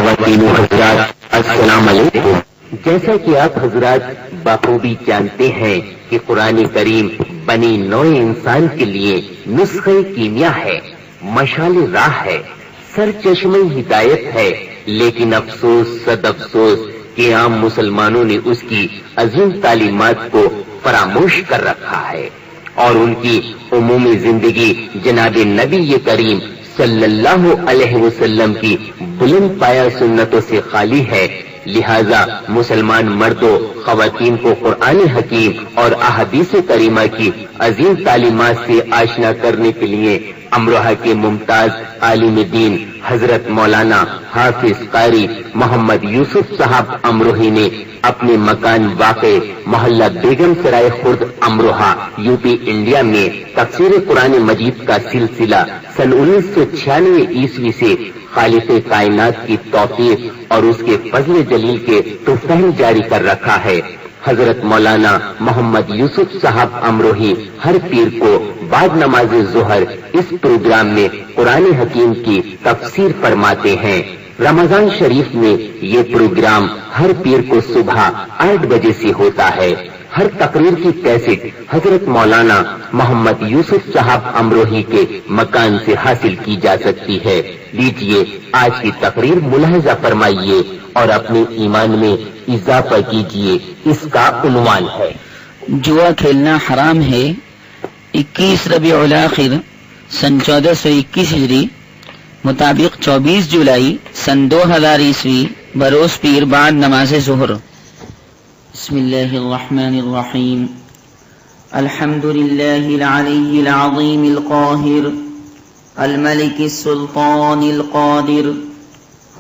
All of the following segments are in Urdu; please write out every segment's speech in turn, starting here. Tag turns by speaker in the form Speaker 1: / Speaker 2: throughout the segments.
Speaker 1: خواتین و حضرات السلام علیکم۔ جیسا کہ آپ حضرات بخوبی جانتے ہیں کہ قرآن کریم بنی نوع انسان کے لیے نسخہ کیمیا ہے، مشعل راہ ہے، سرچشمہ ہدایت ہے، لیکن افسوس صد افسوس کہ عام مسلمانوں نے اس کی عظیم تعلیمات کو فراموش کر رکھا ہے اور ان کی عمومی زندگی جناب نبی کریم صلی اللہ علیہ وسلم کی بلند پایا سنتوں سے خالی ہے۔ لہذا مسلمان مردوں خواتین کو قرآن حکیم اور احادیث کریمہ کی عظیم تعلیمات سے آشنا کرنے کے لیے امروہہ کے ممتاز عالم دین حضرت مولانا حافظ قاری محمد یوسف صاحب امروہی نے اپنے مکان واقع محلہ بیگم سرائے خرد امروہہ یو پی انڈیا میں تفسیر قرآن مجید کا سلسلہ سن 1996 عیسوی سے خالق کائنات کی توفیق اور اس کے فضل جلیل کے تفہیم جاری کر رکھا ہے۔ حضرت مولانا محمد یوسف صاحب امروہی ہر پیر کو بعد نماز ظہر اس پروگرام میں قرآن حکیم کی تفسیر فرماتے ہیں۔ رمضان شریف میں یہ پروگرام ہر پیر کو صبح 8 بجے سے ہوتا ہے۔ ہر تقریر کی کیسٹ حضرت مولانا محمد یوسف صاحب امروہی کے مکان سے حاصل کی جا سکتی ہے۔ لیجئے آج کی تقریر ملاحظہ فرمائیے اور اپنے ایمان میں اضافہ کیجئے۔ اس کا عنوان ہے
Speaker 2: جوا کھیلنا حرام ہے۔ 21 ربیع الاخر سن 1421 ہجری مطابق 24 جولائی سن 2000 عیسوی بروز پیر بعد نماز ظہر۔ بسم اللہ الرحمن الرحیم۔ الحمد للہ العلی العظیم القاہر الملک السلطان القادر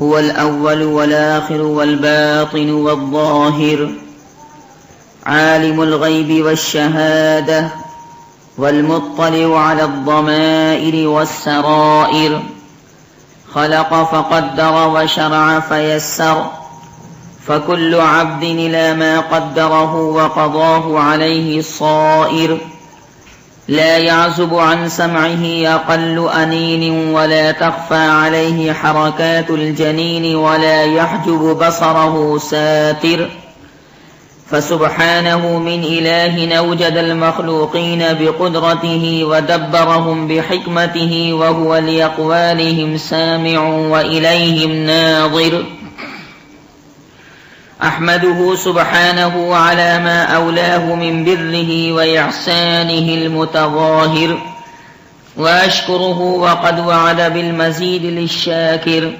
Speaker 2: هو الأول والآخر والباطن والظاهر عالم الغيب والشهادة والمطلع على الضمائر والسرائر خلق فقدر وشرع فيسر فكل عبد إلى ما قدره وقضاه عليه الصائر لا يعزب عن سمعه أقل أنين ولا تخفى عليه حركات الجنين ولا يحجب بصره ساتر فسبحانه من إله أوجد المخلوقين بقدرته ودبرهم بحكمته وهو لأقوالهم سامع وإليهم ناظر أحمده سبحانه على ما أولاه من بره وإحسانه المتظاهر وأشكره وقد وعد بالمزيد للشاكر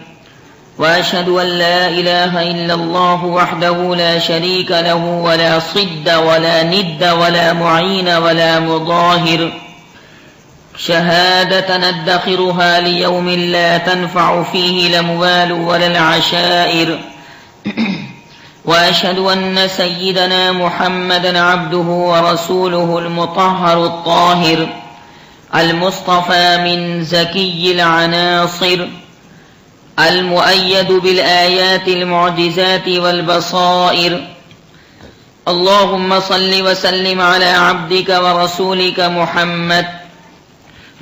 Speaker 2: وأشهد أن لا إله إلا الله وحده لا شريك له ولا صد ولا ند ولا معين ولا مظاهر شهادة ندخرها ليوم لا تنفع فيه الأموال ولا العشائر وأشهد أن سيدنا محمدا عبده ورسوله المطهر الطاهر المصطفى من زكي العناصر المؤيد بالآيات المعجزات والبصائر اللهم صل وسلم على عبدك ورسولك محمد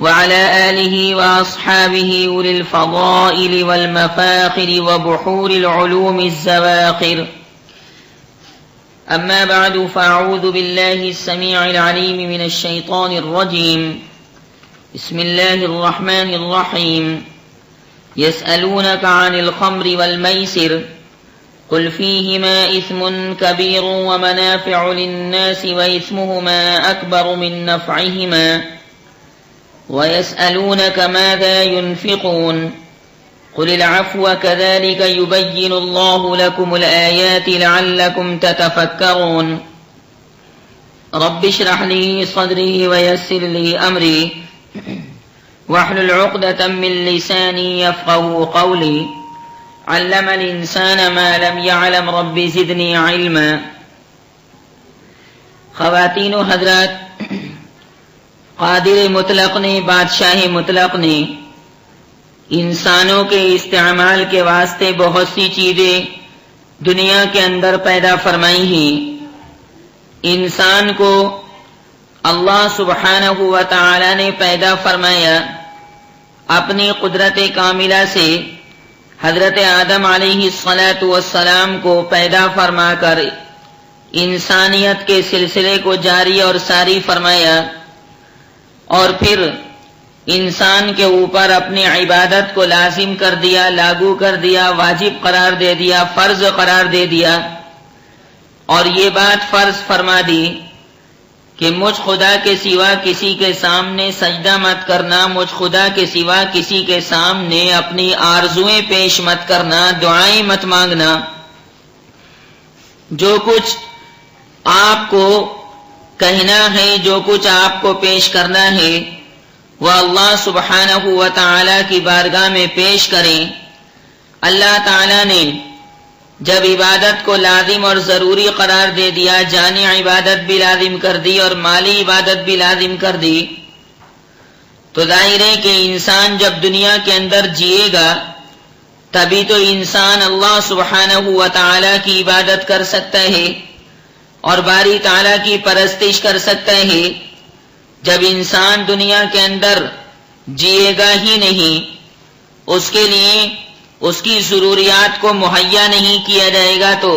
Speaker 2: وعلى آله وأصحابه أولي الفضائل والمفاخر وبحور العلوم الزواخر أما بعد فأعوذ بالله السميع العليم من الشيطان الرجيم بسم الله الرحمن الرحيم يسألونك عن الخمر والميسر قل فيهما إثم كبير ومنافع للناس وإثمهما أكبر من نفعهما ويسألونك ماذا ينفقون قل العفو كذلك يبين الله لكم الآيات لعلكم تتفكرون رب اشرح لي صدري ويسر لي أمري واحلل عقدة من لساني يفقه قولي علم الإنسان ما لم يعلم رب زدني علما۔ خواتین و حضرات، قادر مطلق نے، بادشاہ مطلق نے انسانوں کے استعمال کے واسطے بہت سی چیزیں دنیا کے اندر پیدا فرمائی ہیں۔ انسان کو اللہ سبحانہ و تعالی نے پیدا فرمایا اپنی قدرت کاملہ سے، حضرت آدم علیہ الصلاۃ والسلام کو پیدا فرما کر انسانیت کے سلسلے کو جاری اور ساری فرمایا، اور پھر انسان کے اوپر اپنی عبادت کو لازم کر دیا، لاگو کر دیا، واجب قرار دے دیا، فرض قرار دے دیا، اور یہ بات فرض فرما دی کہ مجھ خدا کے سوا کسی کے سامنے سجدہ مت کرنا، مجھ خدا کے سوا کسی کے سامنے اپنی آرزویں پیش مت کرنا، دعائیں مت مانگنا۔ جو کچھ آپ کو کہنا ہے، جو کچھ آپ کو پیش کرنا ہے، وہ اللہ سبحانہ و تعالی کی بارگاہ میں پیش کریں۔ اللہ تعالی نے جب عبادت کو لازم اور ضروری قرار دے دیا، جانی عبادت بھی لازم کر دی اور مالی عبادت بھی لازم کر دی، تو ظاہر ہے کہ انسان جب دنیا کے اندر جیے گا تبھی تو انسان اللہ سبحانہ و تعالی کی عبادت کر سکتا ہے اور باری تعالی کی پرستش کر سکتا ہے۔ جب انسان دنیا کے اندر جیے گا ہی نہیں، اس کے لیے اس کی ضروریات کو مہیا نہیں کیا جائے گا، تو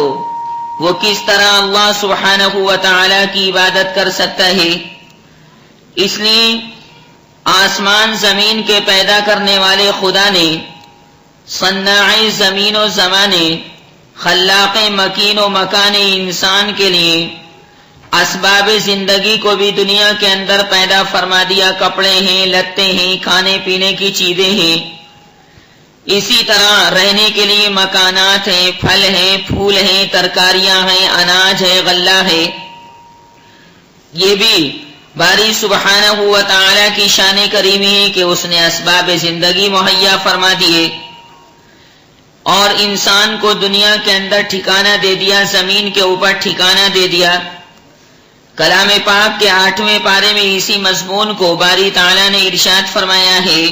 Speaker 2: وہ کس طرح اللہ سبحانہ و تعالی کی عبادت کر سکتا ہے؟ اس لیے آسمان زمین کے پیدا کرنے والے خدا نے، صناع زمین و زمانے، خلاق مکین و مکان انسان کے لیے اسباب زندگی کو بھی دنیا کے اندر پیدا فرما دیا۔ کپڑے ہیں، لتے ہیں، کھانے پینے کی چیزیں ہیں، اسی طرح رہنے کے لیے مکانات ہیں، پھل ہیں، پھول ہیں، ترکاریاں ہیں، اناج ہے، غلہ ہے۔ یہ بھی باری سبحانہ و تعالی کی شان کریمی ہے کہ اس نے اسباب زندگی مہیا فرما دیے اور انسان کو دنیا کے اندر ٹھکانہ دے دیا، زمین کے اوپر ٹھکانہ دے دیا۔ کلام پاک کے 8ویں پارے میں اسی مضمون کو باری تعالی نے ارشاد فرمایا ہے،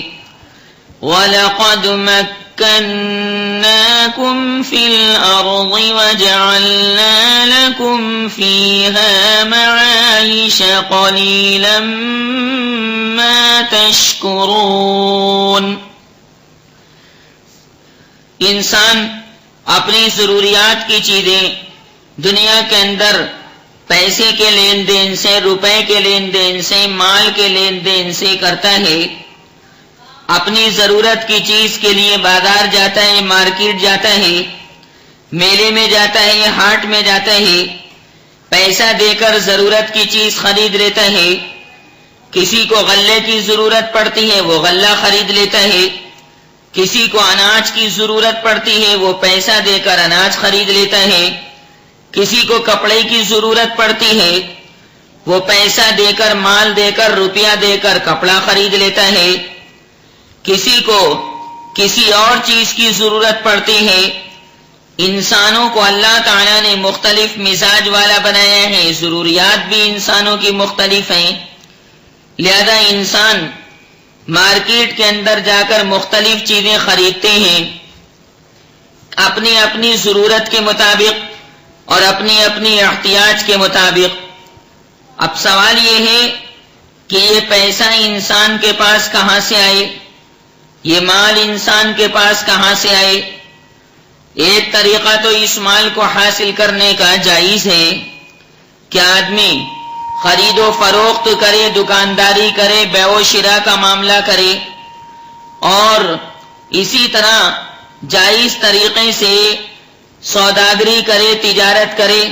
Speaker 2: وَلَقَدْ مَكَّنَّاكُمْ فِي الْأَرْضِ وَجَعَلْنَا لَكُمْ فِيهَا مَعَايِشَ قَلِيلًا مَا تَشْكُرُونَ۔ انسان اپنی ضروریات کی چیزیں دنیا کے اندر پیسے کے لین دین سے، روپے کے لین دین سے، مال کے لین دین سے کرتا ہے۔ اپنی ضرورت کی چیز کے لیے بازار جاتا ہے، مارکیٹ جاتا ہے، میلے میں جاتا ہے، ہاٹ میں جاتا ہے، پیسہ دے کر ضرورت کی چیز خرید لیتا ہے۔ کسی کو غلے کی ضرورت پڑتی ہے، وہ غلہ خرید لیتا ہے۔ کسی کو اناج کی ضرورت پڑتی ہے، وہ پیسہ دے کر اناج خرید لیتا ہے۔ کسی کو کپڑے کی ضرورت پڑتی ہے، وہ پیسہ دے کر، مال دے کر، روپیہ دے کر کپڑا خرید لیتا ہے۔ کسی کو کسی اور چیز کی ضرورت پڑتی ہے۔ انسانوں کو اللہ تعالیٰ نے مختلف مزاج والا بنایا ہے، ضروریات بھی انسانوں کی مختلف ہیں، لہذا انسان مارکیٹ کے اندر جا کر مختلف چیزیں خریدتے ہیں اپنی اپنی ضرورت کے مطابق اور اپنی اپنی احتیاج کے مطابق۔ اب سوال یہ ہے کہ یہ پیسہ انسان کے پاس کہاں سے آئے، یہ مال انسان کے پاس کہاں سے آئے؟ ایک طریقہ تو اس مال کو حاصل کرنے کا جائز ہے کہ آدمی خرید و فروخت کرے، دکانداری کرے، بیع و شراء کا معاملہ کرے اور اسی طرح جائز طریقے سے سوداگری کرے، تجارت کرے۔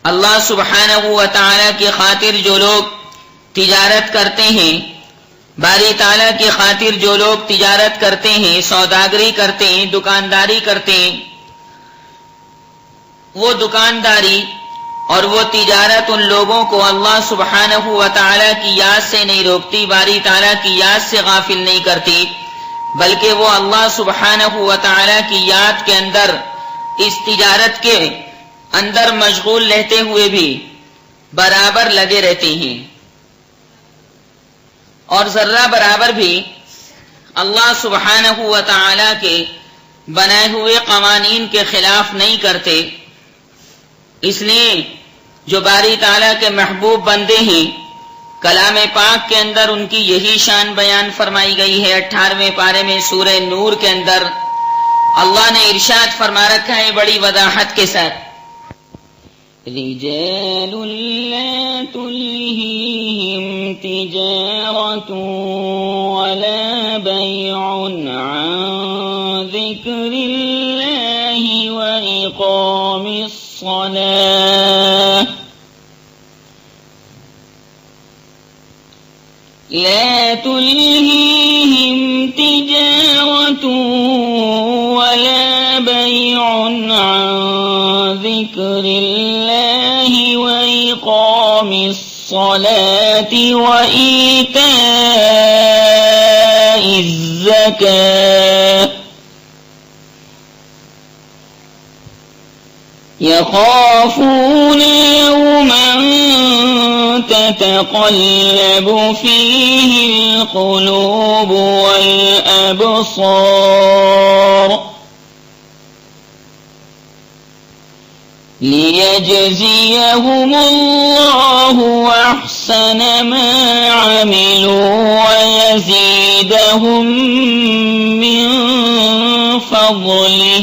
Speaker 2: اللہ سبحانہ و تعالی کی خاطر جو لوگ تجارت کرتے ہیں، باری تعالی کی خاطر جو لوگ تجارت کرتے ہیں، سوداگری کرتے ہیں، دکانداری کرتے ہیں، وہ دکانداری اور وہ تجارت ان لوگوں کو اللہ سبحانہ و تعالی کی یاد سے نہیں روکتی، باری تعالی کی یاد سے غافل نہیں کرتی، بلکہ وہ اللہ سبحانہ و تعالی کی یاد کے اندر اس تجارت کے اندر مشغول رہتے ہوئے بھی برابر لگے رہتے ہیں اور ذرہ برابر بھی اللہ سبحانہ و تعالی کے بنائے ہوئے قوانین کے خلاف نہیں کرتے۔ اس لیے جو باری تعالیٰ کے محبوب بندے ہیں، کلام پاک کے اندر ان کی یہی شان بیان فرمائی گئی ہے 18ویں پارے میں سورہ نور کے اندر، اللہ نے ارشاد فرما رکھا ہے بڑی وضاحت کے ساتھ، رجال لا تلہیہم تجارۃ ولا بیع عن ذکر اللہ وإقام الصلاة لا تلہیہم تجارۃ ولا بیع عن ذکر اللہ وإقام الصلاة وإیتاء الزکاة یخافون یوما تتقلب فیہ القلوب والابصار لیجزیہم اللہ احسن ما عملوا ویزیدہم من فضلہ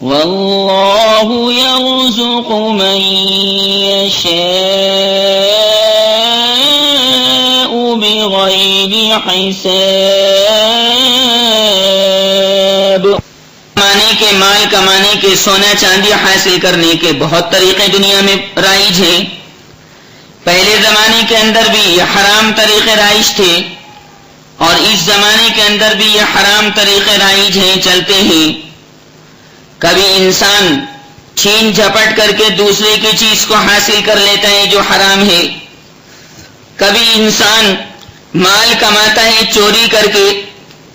Speaker 2: واللہ یرزق من یشاء بغیر حساب۔ مال کمانے کے، سونا چاندی حاصل کرنے کے بہت طریقے دنیا میں رائج ہیں۔ پہلے زمانے کے اندر بھی یہ حرام طریقے رائج تھے، اور اس زمانے کے اندر بھی یہ حرام طریقے رائج ہیں، چلتے ہیں۔ کبھی انسان چھین جھپٹ کر کے دوسرے کی چیز کو حاصل کر لیتا ہے جو حرام ہے، کبھی انسان مال کماتا ہے چوری کر کے،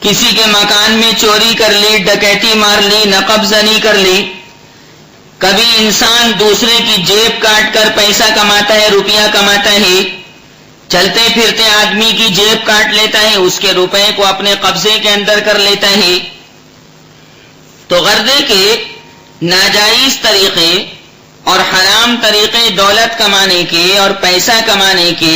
Speaker 2: کسی کے مکان میں چوری کر لی، ڈکیتی مار لی، نقب زنی کر لی، کبھی انسان دوسرے کی جیب کاٹ کر پیسہ کماتا ہے، روپیہ کماتا ہے، چلتے پھرتے آدمی کی جیب کاٹ لیتا ہے، اس کے روپے کو اپنے قبضے کے اندر کر لیتا ہے۔ تو غرض کے ناجائز طریقے اور حرام طریقے دولت کمانے کے اور پیسہ کمانے کے،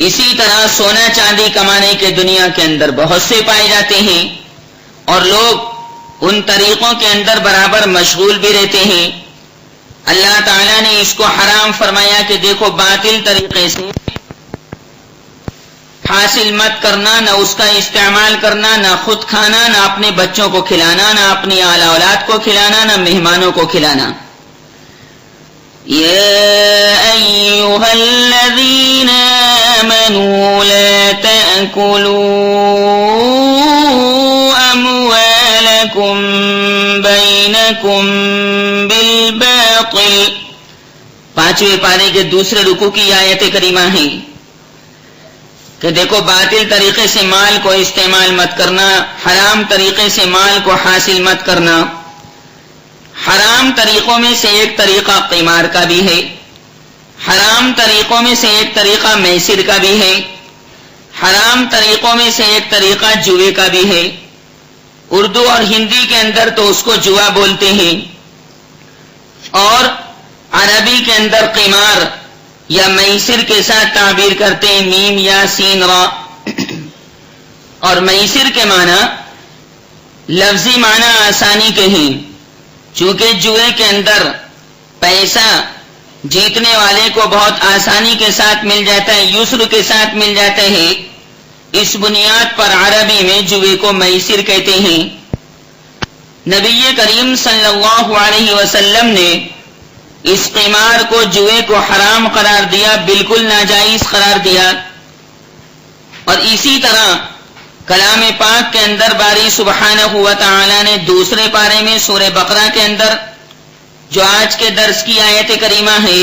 Speaker 2: اسی طرح سونا چاندی کمانے کے دنیا کے اندر بہت سے پائے جاتے ہیں، اور لوگ ان طریقوں کے اندر برابر مشغول بھی رہتے ہیں۔ اللہ تعالیٰ نے اس کو حرام فرمایا کہ دیکھو باطل طریقے سے حاصل مت کرنا، نہ اس کا استعمال کرنا، نہ خود کھانا، نہ اپنے بچوں کو کھلانا، نہ اپنی اعلی اولاد کو کھلانا، نہ مہمانوں کو کھلانا۔ یا ایھا الذین آمنوا لا تأکلوا اموالکم بینکم بالباطل، 5ویں پارے کے دوسرے رکوع کی آیت کریمہ ہے کہ دیکھو باطل طریقے سے مال کو استعمال مت کرنا، حرام طریقے سے مال کو حاصل مت کرنا۔ حرام طریقوں میں سے ایک طریقہ قمار کا بھی ہے، حرام طریقوں میں سے ایک طریقہ میسر کا بھی ہے، حرام طریقوں میں سے ایک طریقہ جوے کا بھی ہے۔ اردو اور ہندی کے اندر تو اس کو جوا بولتے ہیں، اور عربی کے اندر قمار یا میسر کے ساتھ تعبیر کرتے ہیں، میم یا سین را۔ اور میسر کے معنی لفظی معنی آسانی کے ہیں، چونکہ جوئے کے اندر پیسہ جیتنے والے کو بہت آسانی کے ساتھ مل جاتا ہے، یسر کے ساتھ مل جاتا ہے، اس بنیاد پر عربی میں جوئے کو میسر کہتے ہیں۔ نبی کریم صلی اللہ علیہ وسلم نے اس قمار کو، جوئے کو حرام قرار دیا، بالکل ناجائز قرار دیا۔ اور اسی طرح کلام پاک کے اندر باری سبحانہ و تعالی نے دوسرے پارے میں سورہ بقرہ کے اندر جو آج کے درس کی آیت کریمہ ہے،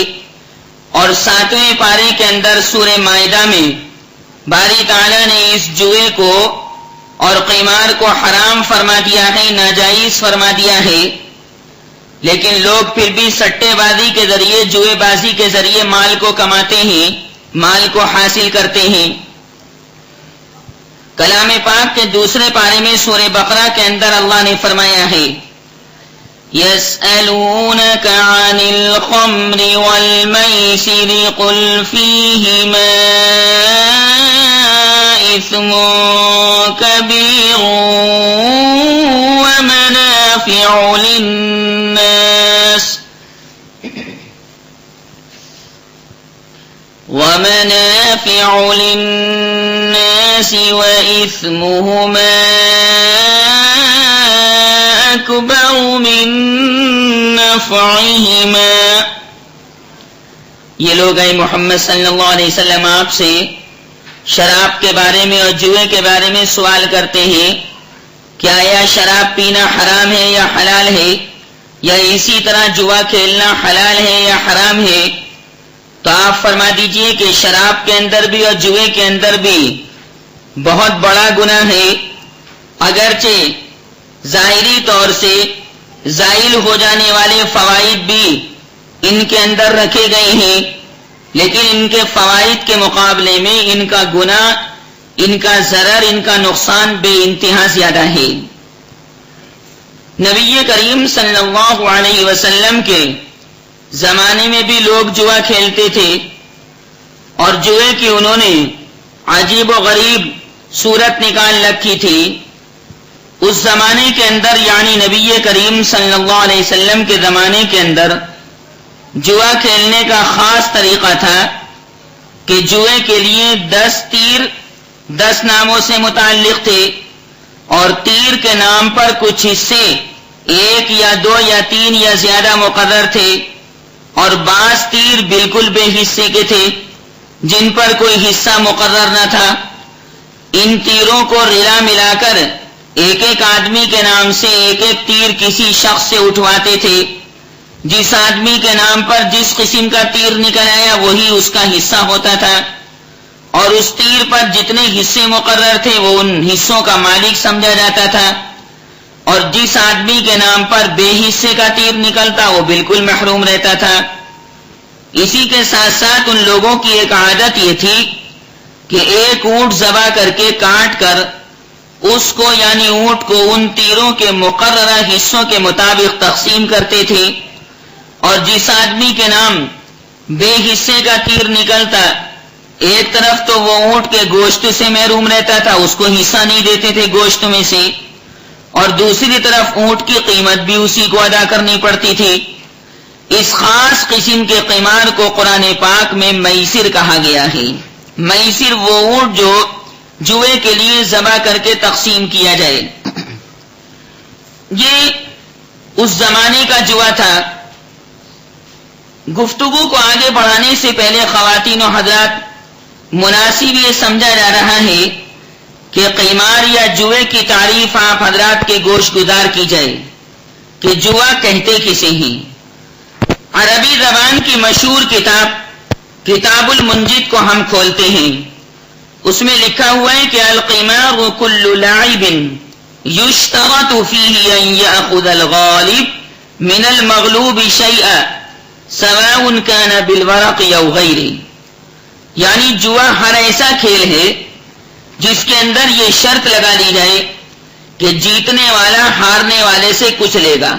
Speaker 2: اور 7ویں پارے کے اندر سورہ مائدہ میں باری تعالی نے اس جوئے کو اور قمار کو حرام فرما دیا ہے، ناجائز فرما دیا ہے۔ لیکن لوگ پھر بھی سٹے بازی کے ذریعے، جوئے بازی کے ذریعے مال کو کماتے ہیں، مال کو حاصل کرتے ہیں۔ کلام پاک کے دوسرے پارے میں سورہ بقرہ کے اندر اللہ نے فرمایا ہے، يَسْأَلُونَكَ عَنِ الْخَمْرِ وَالْمَيْسِرِ قُلْ فِيهِمَا وإثم كبير ومنافع للناس وإثمهما أكبر من نفعهما. یہ لوگ اے محمد صلی اللہ علیہ وسلم آپ سے شراب کے بارے میں اور جوئے کے بارے میں سوال کرتے ہیں کہ آیا شراب پینا حرام ہے یا حلال ہے، یا اسی طرح جوا کھیلنا حلال ہے یا حرام ہے؟ تو آپ فرما دیجئے کہ شراب کے اندر بھی اور جوئے کے اندر بھی بہت بڑا گناہ ہے. اگرچہ ظاہری طور سے زائل ہو جانے والے فوائد بھی ان کے اندر رکھے گئے ہیں، لیکن ان کے فوائد کے مقابلے میں ان کا گناہ، ان کا ضرر، ان کا نقصان بے انتہا زیادہ ہے. نبی کریم صلی اللہ علیہ وسلم کے زمانے میں بھی لوگ جوا کھیلتے تھے، اور جوئے کی انہوں نے عجیب و غریب صورت نکال رکھی تھی. اس زمانے کے اندر یعنی نبی کریم صلی اللہ علیہ وسلم کے زمانے کے اندر جوا کھیلنے کا خاص طریقہ تھا کہ جوئے کے لیے 10 تیر 10 ناموں سے متعلق تھے، اور تیر کے نام پر کچھ حصے 1 یا 2 یا 3 یا زیادہ مقرر تھے، اور بعض تیر بالکل بے حصے کے تھے جن پر کوئی حصہ مقرر نہ تھا. ان تیروں کو رلا ملا کر ایک ایک آدمی کے نام سے ایک ایک تیر کسی شخص سے اٹھواتے تھے. جس آدمی کے نام پر جس قسم کا تیر نکل آیا وہی اس کا حصہ ہوتا تھا، اور اس تیر پر جتنے حصے مقرر تھے وہ ان حصوں کا مالک سمجھا جاتا تھا، اور جس آدمی کے نام پر بے حصے کا تیر نکلتا وہ بالکل محروم رہتا تھا. اسی کے ساتھ ساتھ ان لوگوں کی ایک عادت یہ تھی کہ ایک اونٹ ذبح کر کے کاٹ کر اس کو یعنی اونٹ کو ان تیروں کے مقررہ حصوں کے مطابق تقسیم کرتے تھے، اور جس آدمی کے نام بے حصے کا تیر نکلتا ایک طرف تو وہ اونٹ کے گوشت سے محروم رہتا تھا، اس کو حصہ نہیں دیتے تھے گوشت میں سے، اور دوسری طرف اونٹ کی قیمت بھی اسی کو ادا کرنی پڑتی تھی. اس خاص قسم کے قمار کو قرآن پاک میں میسر کہا گیا ہے. میسر وہ اونٹ جو جوئے کے لیے ذبح کر کے تقسیم کیا جائے. یہ اس زمانے کا جوا تھا. گفتگو کو آگے بڑھانے سے پہلے خواتین و حضرات مناسب یہ سمجھا جا رہا ہے کہ قمار یا جوئے کی تعریف آپ حضرات کے گوش گزار کی جائے کہ جوا کہتے کسے ہیں. عربی زبان کی مشہور کتاب المنجد کو ہم کھولتے ہیں. اس میں لکھا ہوا ہے کہ القمار كل لعب يشترط فيه ان يأخذ الغالب من المغلوب شيئا سواء كان بالورق او غيره. یعنی جوا ہر ایسا کھیل ہے جس کے اندر یہ شرط لگا دی جائے کہ جیتنے والا ہارنے والے سے کچھ لے گا،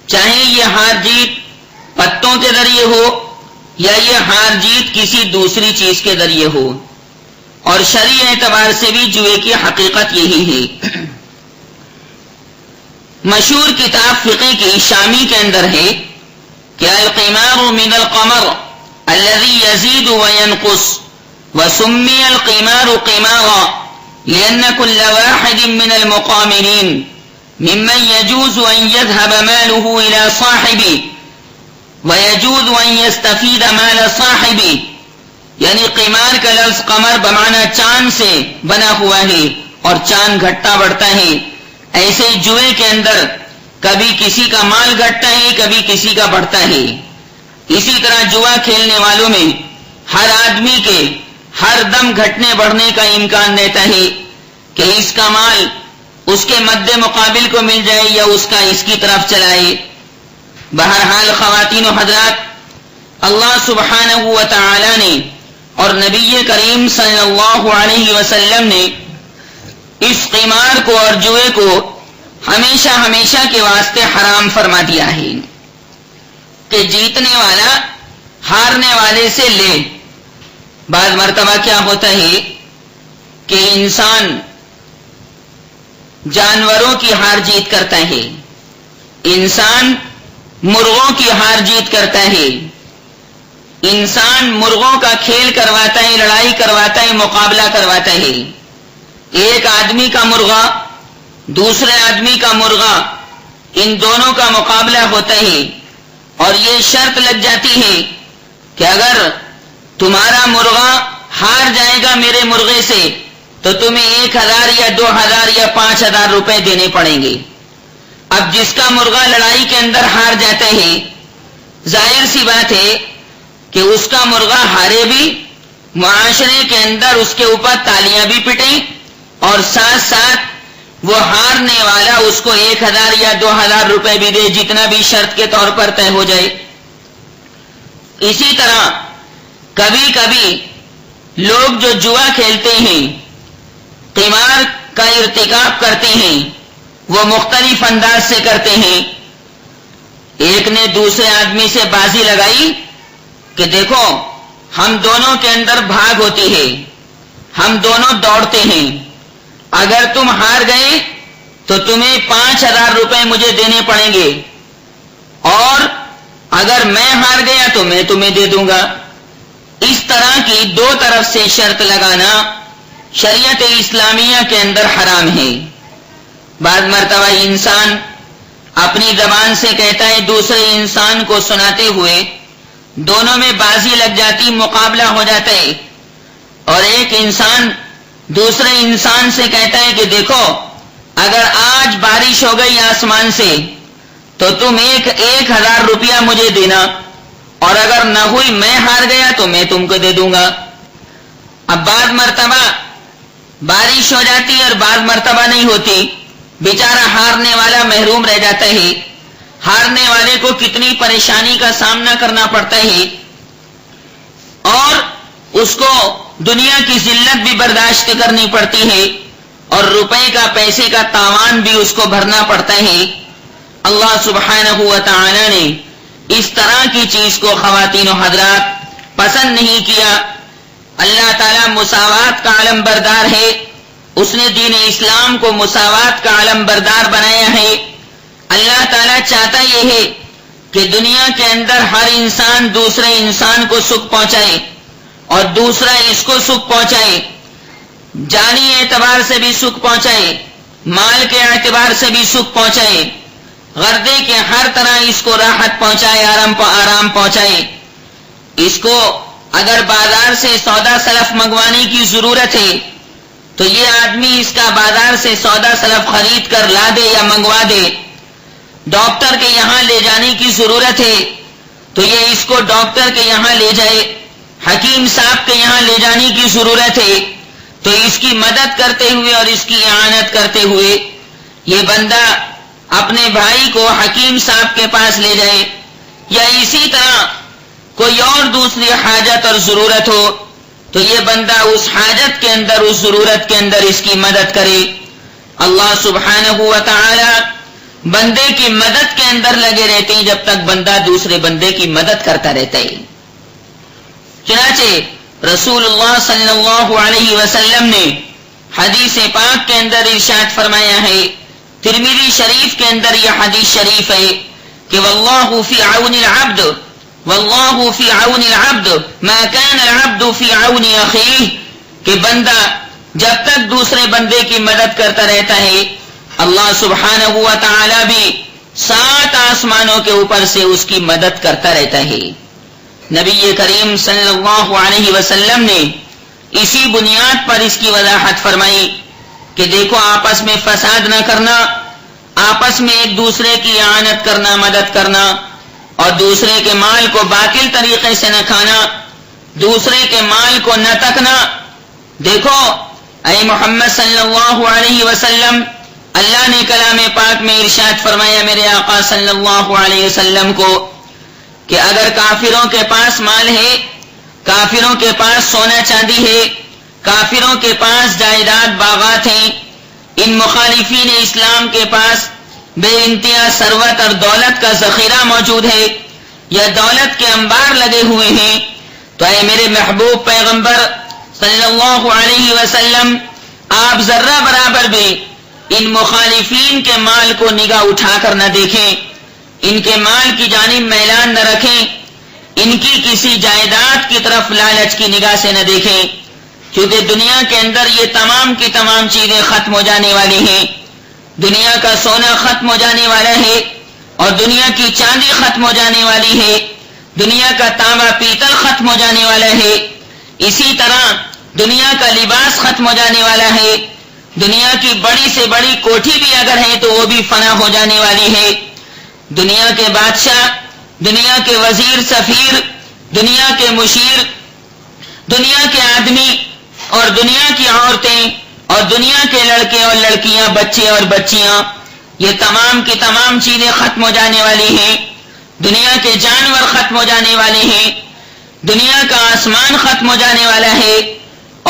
Speaker 2: چاہے یہ ہار جیت پتوں کے ذریعے ہو یا یہ ہار جیت کسی دوسری چیز کے ذریعے ہو. اور شرعی اعتبار سے بھی جوئے کی حقیقت یہی ہے. مشہور کتاب فقہ کی شامی کے اندر ہے کہ القمار من القمر الذي يزيد وينقص وسمي القمار قمارا لأن كل واحد من المقامرين ممن يجوز أن يذهب ماله إلى صاحبه ويجوز أن يستفيد مال صاحبه. یعنی قمار کا لفظ قمر بمعنی چاند سے بنا ہوا ہے اور چاند گھٹتا بڑھتا ہے. ایسے جوئے کے اندر کبھی کسی کا مال گھٹتا ہے کبھی کسی کا بڑھتا ہے. اسی طرح جوا کھیلنے والوں میں ہر آدمی کے ہر دم گھٹنے بڑھنے کا امکان رہتا ہے کہ اس کا مال اس کے مد مقابل کو مل جائے یا اس کا اس کی طرف چلائے. بہرحال خواتین و حضرات، اللہ سبحانہ و تعالی نے اور نبی کریم صلی اللہ علیہ وسلم نے اس قمار کو اور جوئے کو ہمیشہ ہمیشہ کے واسطے حرام فرما دیا ہے کہ جیتنے والا ہارنے والے سے لے. بعض مرتبہ کیا ہوتا ہے کہ انسان جانوروں کی ہار جیت کرتا ہے، انسان مرغوں کی ہار جیت کرتا ہے، انسان مرغوں کا کھیل کرواتا ہے، لڑائی کرواتا ہے، مقابلہ کرواتا ہے۔ ایک آدمی کا مرغا دوسرے آدمی کا مرغا، ان دونوں کا مقابلہ ہوتا ہے، اور یہ شرط لگ جاتی ہے کہ اگر تمہارا مرغا ہار جائے گا میرے مرغے سے تو تمہیں 1000 یا 2000 یا 5000 روپے دینے پڑیں گے۔ اب جس کا مرغا لڑائی کے اندر ہار جاتا ہے، ظاہر سی بات ہے کہ اس کا مرغا ہارے بھی، معاشرے کے اندر اس کے اوپر تالیاں بھی پٹیں، اور ساتھ ساتھ وہ ہارنے والا اس کو 1000 یا 2000 روپے بھی دے، جتنا بھی شرط کے طور پر طے ہو جائے۔ اسی طرح کبھی کبھی لوگ جو جوا کھیلتے ہیں، قمار کا ارتکاب کرتے ہیں، وہ مختلف انداز سے کرتے ہیں۔ ایک نے دوسرے آدمی سے بازی لگائی کہ دیکھو ہم دونوں کے اندر بھاگ ہوتی ہے، ہم دونوں دوڑتے ہیں، اگر تم ہار گئے تو تمہیں 5000 روپے مجھے دینے پڑیں گے، اور اگر میں ہار گیا تو میں تمہیں دے دوں گا۔ اس طرح کی دو طرف سے شرط لگانا شریعت اسلامیہ کے اندر حرام ہے۔ بعض مرتبہ انسان اپنی زبان سے کہتا ہے، دوسرے انسان کو سناتے ہوئے دونوں میں بازی لگ جاتی، مقابلہ ہو جاتا ہے، اور ایک انسان دوسرے انسان سے کہتا ہے کہ دیکھو اگر آج بارش ہو گئی آسمان سے تو تم 1000 روپیہ مجھے دینا، اور اگر نہ ہوئی میں ہار گیا تو میں تم کو دے دوں گا۔ اب بعض مرتبہ بارش ہو جاتی اور بعض مرتبہ نہیں ہوتی، بیچارہ ہارنے والا محروم رہ جاتا ہے، ہارنے والے کو کتنی پریشانی کا سامنا کرنا پڑتا ہے، اور اس کو دنیا کی ذلت بھی برداشت کرنی پڑتی ہے، اور روپے کا پیسے کا تاوان بھی اس کو بھرنا پڑتا ہے۔ اللہ سبحانہ و تعالی نے اس طرح کی چیز کو خواتین و حضرات پسند نہیں کیا۔ اللہ تعالیٰ مساوات کا علم بردار ہے، اس نے دین اسلام کو مساوات کا علم بردار بنایا ہے۔ اللہ تعالیٰ چاہتا یہ ہے کہ دنیا کے اندر ہر انسان دوسرے انسان کو سکھ پہنچائے، اور دوسرا اس کو سکھ پہنچائے، جانی اعتبار سے بھی سکھ پہنچائے، مال کے اعتبار سے بھی سکھ پہنچائے، غرضے کے ہر طرح اس کو راحت پہنچائے، آرام پہنچائے۔ اس کو اگر بازار سے سودا سلف منگوانے کی ضرورت ہے تو یہ آدمی اس کا بازار سے سودا سلف خرید کر لا دے یا منگوا دے۔ ڈاکٹر کے یہاں لے جانے کی ضرورت ہے تو یہ اس کو ڈاکٹر کے یہاں لے جائے، حکیم صاحب کے یہاں لے جانے کی ضرورت ہے تو اس کی مدد کرتے ہوئے اور اس کی اعانت کرتے ہوئے یہ بندہ اپنے بھائی کو حکیم صاحب کے پاس لے جائے، یا اسی طرح کوئی اور دوسری حاجت اور ضرورت ہو تو یہ بندہ اس حاجت کے اندر، اس ضرورت کے اندر اس کی مدد کرے۔ اللہ سبحانہ و تعالی بندے کی مدد کے اندر لگے رہتے ہیں جب تک بندہ دوسرے بندے کی مدد کرتا رہتا ہے۔ چنانچہ رسول اللہ صلی اللہ علیہ وسلم نے حدیث پاک کے اندر ارشاد فرمایا ہے، ترمذی شریف کے اندر یہ حدیث شریف ہے کہ واللہ فی عون العبد، واللہ فی عون العبد ما کان العبد فی عون اخیہ، کہ بندہ جب تک دوسرے بندے کی مدد کرتا رہتا ہے اللہ سبحانہ و تعالی بھی 7 آسمانوں کے اوپر سے اس کی مدد کرتا رہتا ہے۔ نبی کریم صلی اللہ علیہ وسلم نے اسی بنیاد پر اس کی وضاحت فرمائی کہ دیکھو آپس میں فساد نہ کرنا، آپس میں ایک دوسرے کی اعانت کرنا، مدد کرنا، اور دوسرے کے مال کو باطل طریقے سے نہ کھانا، دوسرے کے مال کو نہ تکنا۔ دیکھو اے محمد صلی اللہ علیہ وسلم، اللہ نے کلام پاک میں ارشاد فرمایا میرے آقا صلی اللہ علیہ وسلم کو کہ اگر کافروں کے پاس مال ہے، کافروں کے پاس سونا چاندی ہے، کافروں کے پاس جائیداد باغات ہیں، ان مخالفین اسلام کے پاس بے انتہا ثروت اور دولت کا ذخیرہ موجود ہے، یا دولت کے انبار لگے ہوئے ہیں، تو اے میرے محبوب پیغمبر صلی اللہ علیہ وسلم آپ ذرہ برابر بھی ان مخالفین کے مال کو نگاہ اٹھا کر نہ دیکھیں، ان کے مال کی جانب میلان نہ رکھیں، ان کی کسی جائیداد کی طرف لالچ کی نگاہ سے نہ دیکھیں، کیونکہ دنیا کے اندر یہ تمام کی تمام چیزیں ختم ہو جانے والی ہیں۔ دنیا کا سونا ختم ہو جانے والا ہے، اور دنیا کی چاندی ختم ہو جانے والی ہے، دنیا کا تانبا پیتل ختم ہو جانے والا ہے، اسی طرح دنیا کا لباس ختم ہو جانے والا ہے، دنیا کی بڑی سے بڑی کوٹھی بھی اگر ہے تو وہ بھی فنا ہو جانے والی ہے۔ دنیا کے بادشاہ، دنیا کے وزیر سفیر، دنیا کے مشیر، دنیا کے آدمی اور دنیا کی عورتیں اور دنیا کے لڑکے اور لڑکیاں، بچے اور بچیاں، یہ تمام کی تمام چیزیں ختم ہو جانے والی ہیں۔ دنیا کے جانور ختم ہو جانے والے ہیں، دنیا کا آسمان ختم ہو جانے والا ہے،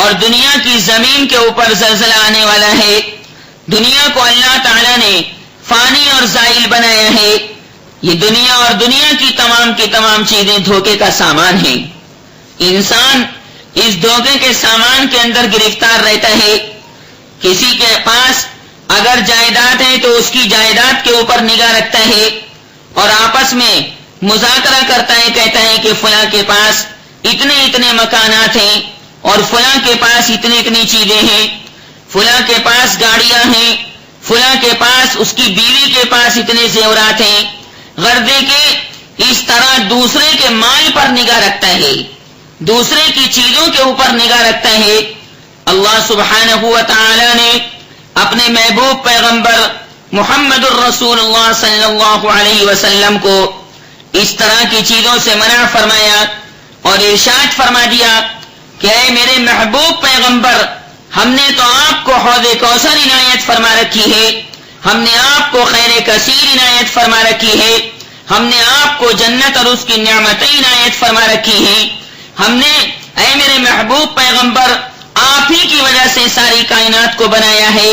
Speaker 2: اور دنیا کی زمین کے اوپر زلزلہ آنے والا ہے۔ دنیا کو اللہ تعالیٰ نے فانی اور زائل بنایا ہے۔ یہ دنیا اور دنیا کی تمام چیزیں دھوکے کا سامان ہیں۔ انسان اس دھوکے کے سامان کے اندر گرفتار رہتا ہے۔ کسی کے پاس اگر جائیداد ہے تو اس کی جائیداد کے اوپر نگاہ رکھتا ہے اور آپس میں مذاکرہ کرتا ہے، کہتا ہے کہ فلاں کے پاس اتنے مکانات ہیں اور فلاں کے پاس اتنی چیزیں ہیں، فلاں کے پاس گاڑیاں ہیں، فلاں کے پاس، اس کی بیوی کے پاس اتنے زیورات ہیں، غرضے کے اس طرح دوسرے کے مال پر نگاہ رکھتا ہے، دوسرے کی چیزوں کے اوپر نگاہ رکھتا ہے۔ اللہ سبحانہ و تعالی نے اپنے محبوب پیغمبر محمد الرسول اللہ صلی اللہ علیہ وسلم کو اس طرح کی چیزوں سے منع فرمایا اور ارشاد فرما دیا کہ اے میرے محبوب پیغمبر، ہم نے تو آپ کو حوض کوثر عنایت فرما رکھی ہے، ہم نے آپ کو خیر کثیر عنایت فرما رکھی ہے، ہم نے آپ کو جنت اور اس کی نعمتیں عنایت فرما رکھی ہیں، ہم نے اے میرے محبوب پیغمبر آپ ہی کی وجہ سے ساری کائنات کو بنایا ہے،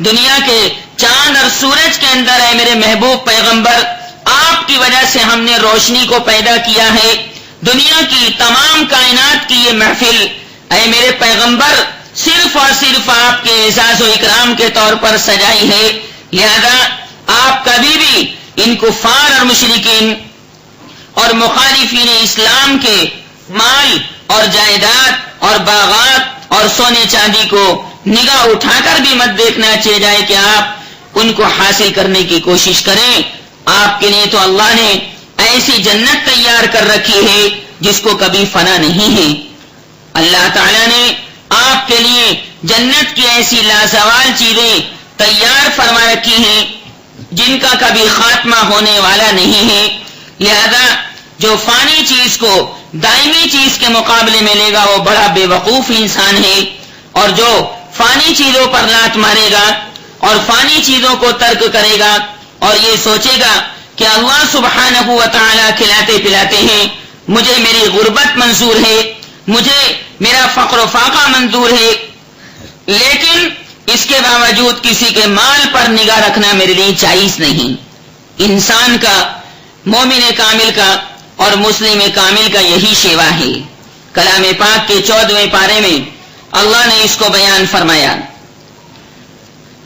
Speaker 2: دنیا کے چاند اور سورج کے اندر اے میرے محبوب پیغمبر آپ کی وجہ سے ہم نے روشنی کو پیدا کیا ہے، دنیا کی تمام کائنات کی یہ محفل اے میرے پیغمبر صرف اور صرف آپ کے اعزاز و اکرام کے طور پر سجائی ہے، لہذا آپ کبھی بھی ان کفار اور مشرکین اور مخالفین اسلام کے مال اور جائیداد اور باغات اور سونے چاندی کو نگاہ اٹھا کر بھی مت دیکھنا چاہیے جائے کہ آپ ان کو حاصل کرنے کی کوشش کریں۔ آپ کے لیے تو اللہ نے ایسی جنت تیار کر رکھی ہے جس کو کبھی فنا نہیں ہے۔ اللہ تعالیٰ نے آپ کے لیے جنت کی ایسی لازوال چیزیں تیار فرما رکھی ہیں جن کا کبھی خاتمہ ہونے والا نہیں ہے، لہذا جو فانی چیز کو دائمی چیز کے مقابلے میں لے گا وہ بڑا بے وقوف انسان ہے، اور جو فانی چیزوں پر لات مارے گا اور فانی چیزوں کو ترک کرے گا اور یہ سوچے گا کہ اللہ سبحانہ و تعالیٰ کھلاتے پلاتے ہیں، مجھے میری غربت منظور ہے، مجھے میرا فقر و فاقہ منظور ہے، لیکن اس کے باوجود کسی کے مال پر نگاہ رکھنا میرے لیے جائز نہیں۔ انسان کا، مومن کامل کا اور مسلم کامل کا یہی شیوا ہے۔ کلام پاک کے 14ویں پارے میں اللہ نے اس کو بیان فرمایا،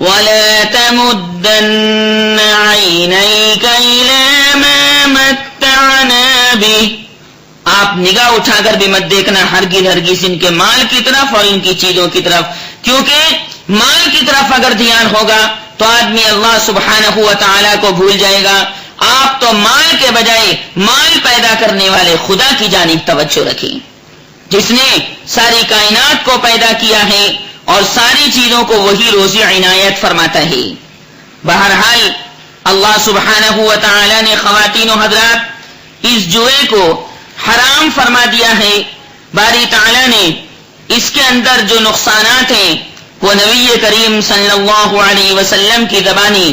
Speaker 2: وَلَا تَمُدَّنَّ عَيْنَيْكَ إِلَىٰ مَا مَتَّعْنَا بِهِ، آپ نگاہ اٹھا کر بھی مت دیکھنا ہرگز ان کے مال کی طرف اور ان کی چیزوں کی طرف، کیونکہ مال کی طرف اگر دھیان ہوگا تو آدمی اللہ سبحانہ و تعالیٰ کو بھول جائے گا۔ آپ تو مال کے بجائے مال پیدا کرنے والے خدا کی جانب توجہ رکھیں، جس نے ساری کائنات کو پیدا کیا ہے اور ساری چیزوں کو وہی روزی عنایت فرماتا ہے۔ بہرحال اللہ سبحانہ و تعالی نے خواتین و حضرات اس جوئے کو حرام فرما دیا ہے۔ باری تعالی نے اس کے اندر جو نقصانات ہیں وہ نبی کریم صلی اللہ علیہ وسلم کی زبانی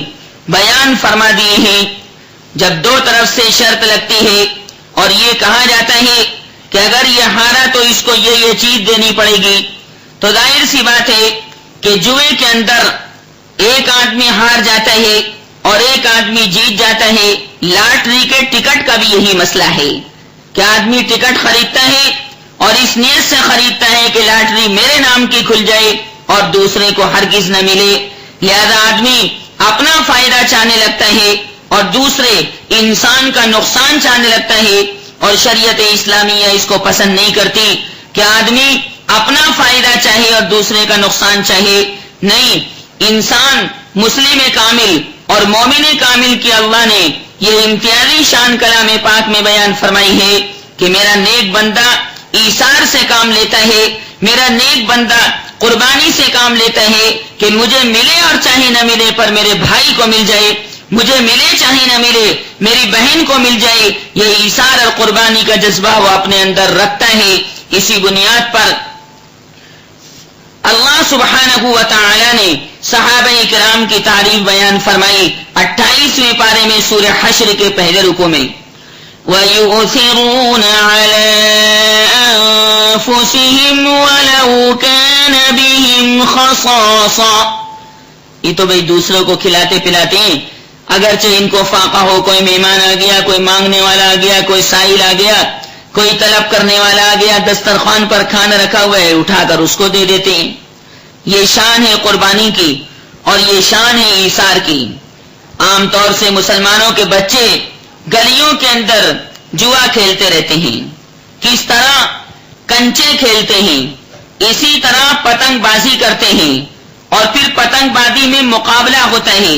Speaker 2: بیان فرما دیے ہیں۔ جب دو طرف سے شرط لگتی ہے اور یہ کہا جاتا ہے کہ اگر یہ ہارا تو اس کو یہ چیز دینی پڑے گی، تو ظاہر سی بات ہے کہ جوئے کے اندر ایک آدمی ہار جاتا ہے اور ایک آدمی جیت جاتا ہے۔ لاٹری کے ٹکٹ کا بھی یہی مسئلہ ہے کہ آدمی ٹکٹ خریدتا ہے اور اس نیت سے خریدتا ہے کہ لاٹری میرے نام کی کھل جائے اور دوسرے کو ہرگز نہ ملے. لہذا آدمی اپنا فائدہ چاہنے لگتا ہے اور دوسرے انسان کا نقصان چاہنے لگتا ہے، اور شریعت اسلامیہ اس کو پسند نہیں کرتی کہ آدمی اپنا فائدہ چاہے اور دوسرے کا نقصان چاہے. نہیں، انسان مسلم کامل اور مومن کامل کی اللہ نے یہ امتیازی شان کلام پاک میں بیان فرمائی ہے کہ میرا نیک بندہ ایثار سے کام لیتا ہے، میرا نیک بندہ قربانی سے کام لیتا ہے کہ مجھے ملے اور چاہے نہ ملے پر میرے بھائی کو مل جائے، مجھے ملے چاہے نہ ملے میری بہن کو مل جائے. یہ ایثار اور قربانی کا جذبہ وہ اپنے اندر رکھتا ہے. اسی بنیاد پر اللہ سبحانہ و تعالی نے صحابہ کرام کی تعریف بیان فرمائی 28ویں پارے میں سورہ حشر کے پہلے رکوع میں. وَيُؤْثِرُونَ عَلَىٰ أَنفُسِهِمْ وَلَوْ كَانَ بِهِمْ خَصَاصَةٌ. یہ تو بھئی دوسروں کو کھلاتے پلاتے ہیں، اگرچہ ان کو فاقہ ہو، کوئی مہمان آ گیا، کوئی مانگنے والا آ گیا، کوئی سائل آ گیا، کوئی طلب کرنے والا آ گیا، دسترخوان پر کھانا رکھا ہوا ہے اٹھا کر اس کو دے دیتے ہیں. یہ شان ہے قربانی کی اور یہ شان ہے ایثار کی. عام طور سے مسلمانوں کے بچے گلیوں کے اندر جوا کھیلتے رہتے ہیں، کس طرح کنچے کھیلتے ہیں، اسی طرح پتنگ بازی کرتے ہیں، اور پھر پتنگ بازی میں مقابلہ ہوتا ہے.